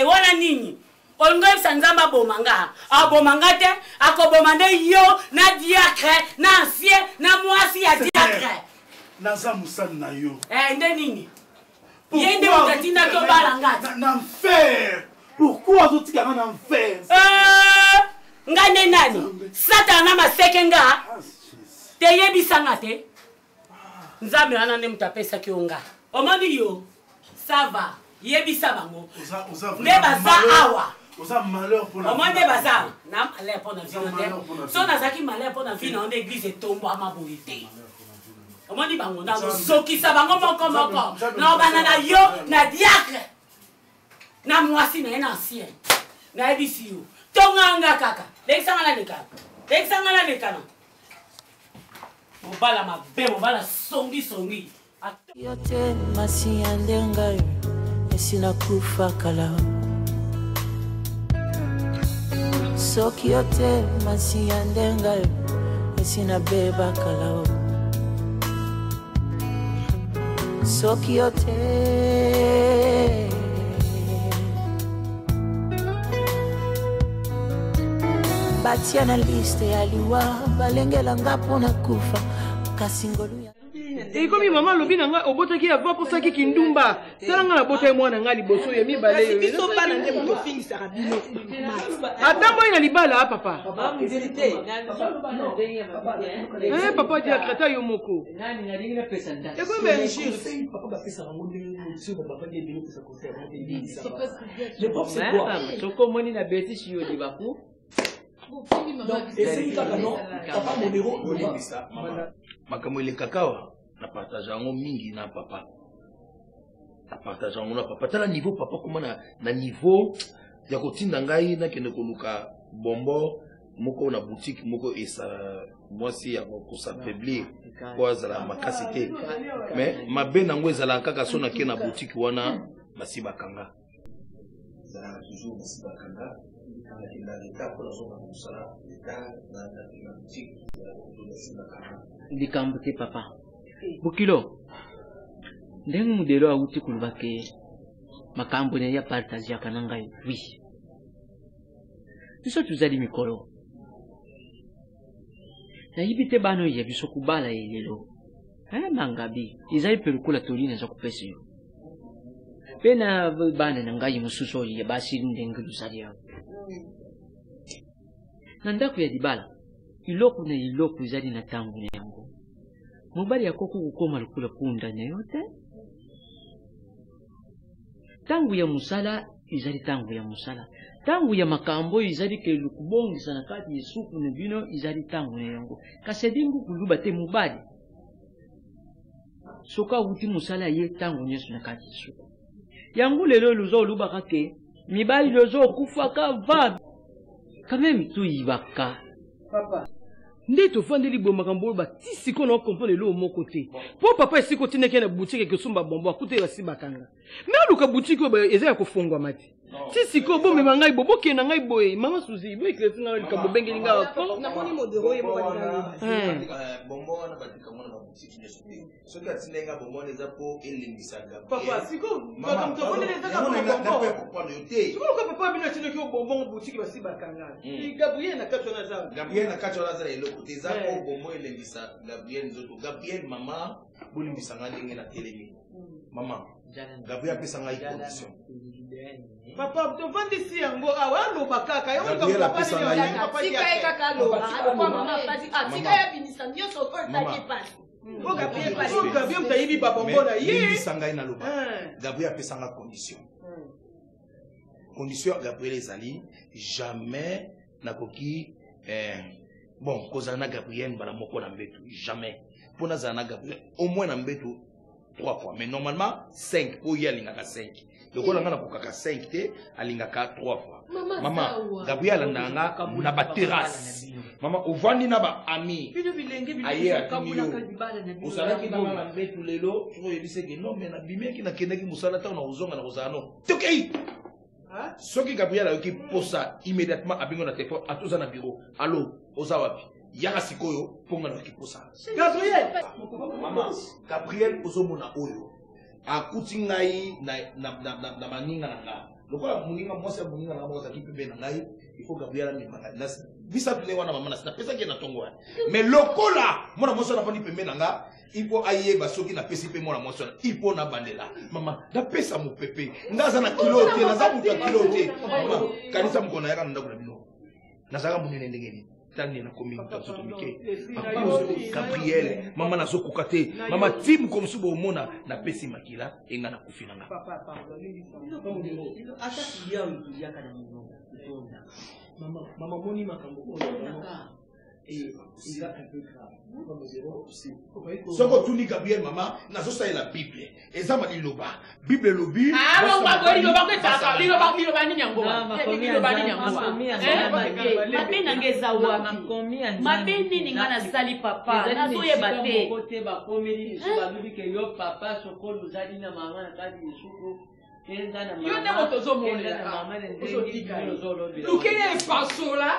wana nini olingo yebisa nzambe abomanga te akoboma nde yo na diacre na ancien na mwasi ya diacre naza mosali na yo nde nini ye nde motatindaki obalanga na enfer pourquoi ozotikanga na enfer nga nde nani satana na maseke nga te yebisanga te nzambe wana nde moto apesaki yo nga omoni yo sava yebisa bango nde baza awa omoni baza na malheur mpona vino te so nazalaki malheur mpona vino nde église etombwama boye te omoni bango nazosokisa bango moko na obanda na yo na diacre na mwasi na ye na ancien nayebisi yo tonganga kaka lekisanga na lekana mobala mabe mobala songi yo te masi ya ndenga esina kufa kala soki yo te masi ya ndenga esina beba kala soki yo te batia na liste ya liwa balengela nga mpona kufa kasi ngolu ekomi mama alobi na ngai obotaki ava posaki kindumba tala ngai nabotaki mwana ngai liboso ya mibale biso bana nde moto ofingisaka bino ata moi na libala papa papa diacre ata yo moko soko omoni na betisi yo libaku makambo elekaka awa na partage yango mingi na papa tala niveau papa koma na niveau ya kotinda ngai nakende koluka bombo moko na boutique moko esa mwasi ya kosafaiblir po azala makasi te mais mabe nango ezalaka kaka so nake na boutique wana basi bakanga ezalaka toujours basi bakanga likambo te papa bukilo ndenge mudelo awuti kuluba ke makambo ne ya partage yakana ngai wi biso tuzali mikolo nayibi te bano ya biso kubala elelo mangabi izali pelukula tolina za kupesa yo pena bana na ngai mususo ya basi ndenge lusali yao na ndako ya dibala iloko na iloko izali na tangu na yango mobali yakoko kukoma lukula punda na yote tangu ya musala izali tangu ya musala tangu ya makambo izali ke lukubongisa na kati yesuku na bino izali tangu na yango kasedingu kuluba te mobali soka wuti musala ye tangu nyesu na kati yesuku yangu lelo luzo lubaka ke mibali lozo kufaka va quand même tu yibaka papa nde tofandeli bo makambo ba tisiko na comprendre lo moko te po papa esiko tineke na boutique ke sumba bombo akute basi bakanga me aluka boutique ba ezaya kofungwa mati tisiko bo me mangai bo boke na ngai boye mama suzi bo ekresi na likambo bengeli nga ko na moni modero ye mo ba bombo na batika mona na boutique ne soki soki atinenga bombo neza po elingisaka papa siko mama to bonne neza ka bombo siko ko papa bino tineke bombo boutique basi bakanga Gabriel na kacho na za Gabriel na kacho na za eloko teza ko bombo elingisa Gabriel nzoto Gabriel mama bolimbisa ngandenge na telemi mama Gabriel pesa ngai condition papa to vandisi yango awalo bakaka yo ko papa ni papa tika kaka lo papa mama pati atika ya binisa nyoso ko taki pasi ko Gabriel mtayibi baba mbona ye binisa ngai na loba Gabriel pesa ngai condition condition Gabriel ezali jamais nakoki bon kozana Gabriel bala moko na mbetu jamais pona zana Gabriel au moins na mbetu 3 fois mais normalement 5 pour y alingaka 5 le ko langa na kokaka 5 te alingaka 3 fois maman Gabriel andanga na ba terrasse maman ovandi na ba ami aye usala ki na na mbetu lelo so yebise ke non mais na bimeki na kendeki musala ta na uzonga na kozano tokei soki Gabriel ayoki posa immédiatement abingo na téléphone atoza na bureau allo ozawapi yaka sikoyo ponga na kiposa Gabriel maman Gabriel ozomona oyo akuti ngai na maninga na nga lokola muninga mwasi muninga na mwasi kipibe na ngai il faut Gabriel amemanga nasi bisa tule wana mama na pesa ke na tongo mais lokola mona mwasi na fani pembe na nga il faut ayeba soki na pesi pe mona mwasi il faut na bandela mama da pesa mu pepe ngaza na kilo te na za mu kilo te mama kanisa mko na yaka ndako na bino nazaka munene ndengeni tani na komi mtoto mike Gabriel mama na zokuka te mama timu comme subo omona na pesi makila enga na kufinanga papa ata kilia utulia kana mnonga mama moni makambo il a un peu grave. Soko tuni Gabriel mama nazo sa la Bible. Ezama liloba. Bible lobi. Ah bon ba liloba ko tsaka liloba ni nyango. Liloba ni nyango. Mabe nangeza wa mabe nini ngana sali papa. Nazo yeba te. Kote ba komeli ba lubi ke yo papa sokolo zali na mama na kadi yeshuko. Yo te motozo monela. Lukeye pasola.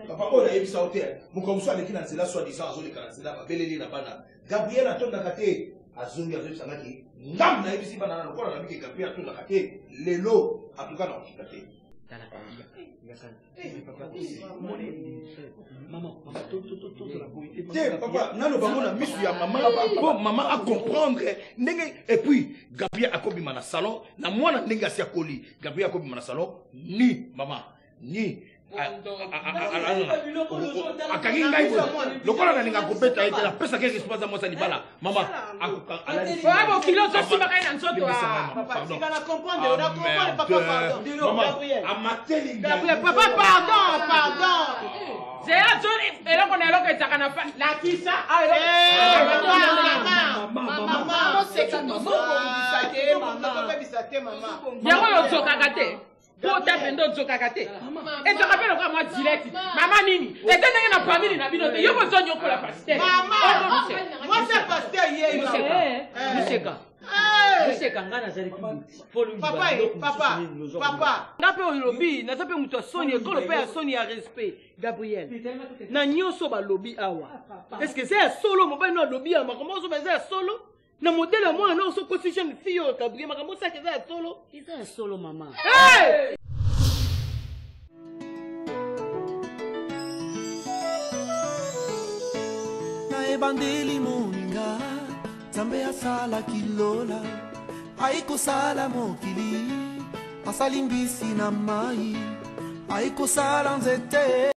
Papa ona yebisa hotel. Mukomso aleki na nzela soit disant azoli kana nzela ba beleli na bana. Gabriel atonda kate azungi azoli sangaki. Ndam na yebisi bana na lokola na biki Gabriel atonda kate lelo atukana okikate. Papa, nano bamona misu ya maman pour maman à comprendre et puis Gabriel akobima na salon na mwana ndenge asia koli Gabriel akobima na salon ni maman ni akangi ngai lokola na ninga kopeta ete la pesa ke responsa mosa libala mama Bravo kilo so simba kai na nzoto papa sika na comprendre on a comprendre papa pardon Gabriel amateli Gabriel papa pardon c'est un zone et là on est là que ça kana la kisa maman c'est quand on bisate maman yango yo zoka te pour tapendo zoka te et tu rappelles quoi moi direct maman nini et tendenge na famille na bino te yo ko zonyo ko la pasteur maman moi c'est pasteur hier Monsieur Kangana zali papa ngape olobi na zape muto soni ekolo pe soni ya respect Gabriel na nyoso ba lobi awa est-ce que c'est solo mobile no lobi ama comment so c'est solo na modèle moi non so constitution fio Gabriel makambo ça que c'est solo c'est solo maman na ebandeli moninga Zambe asala kilola Aiko sala mokili Asali mbisi na mai Aiko sala nzete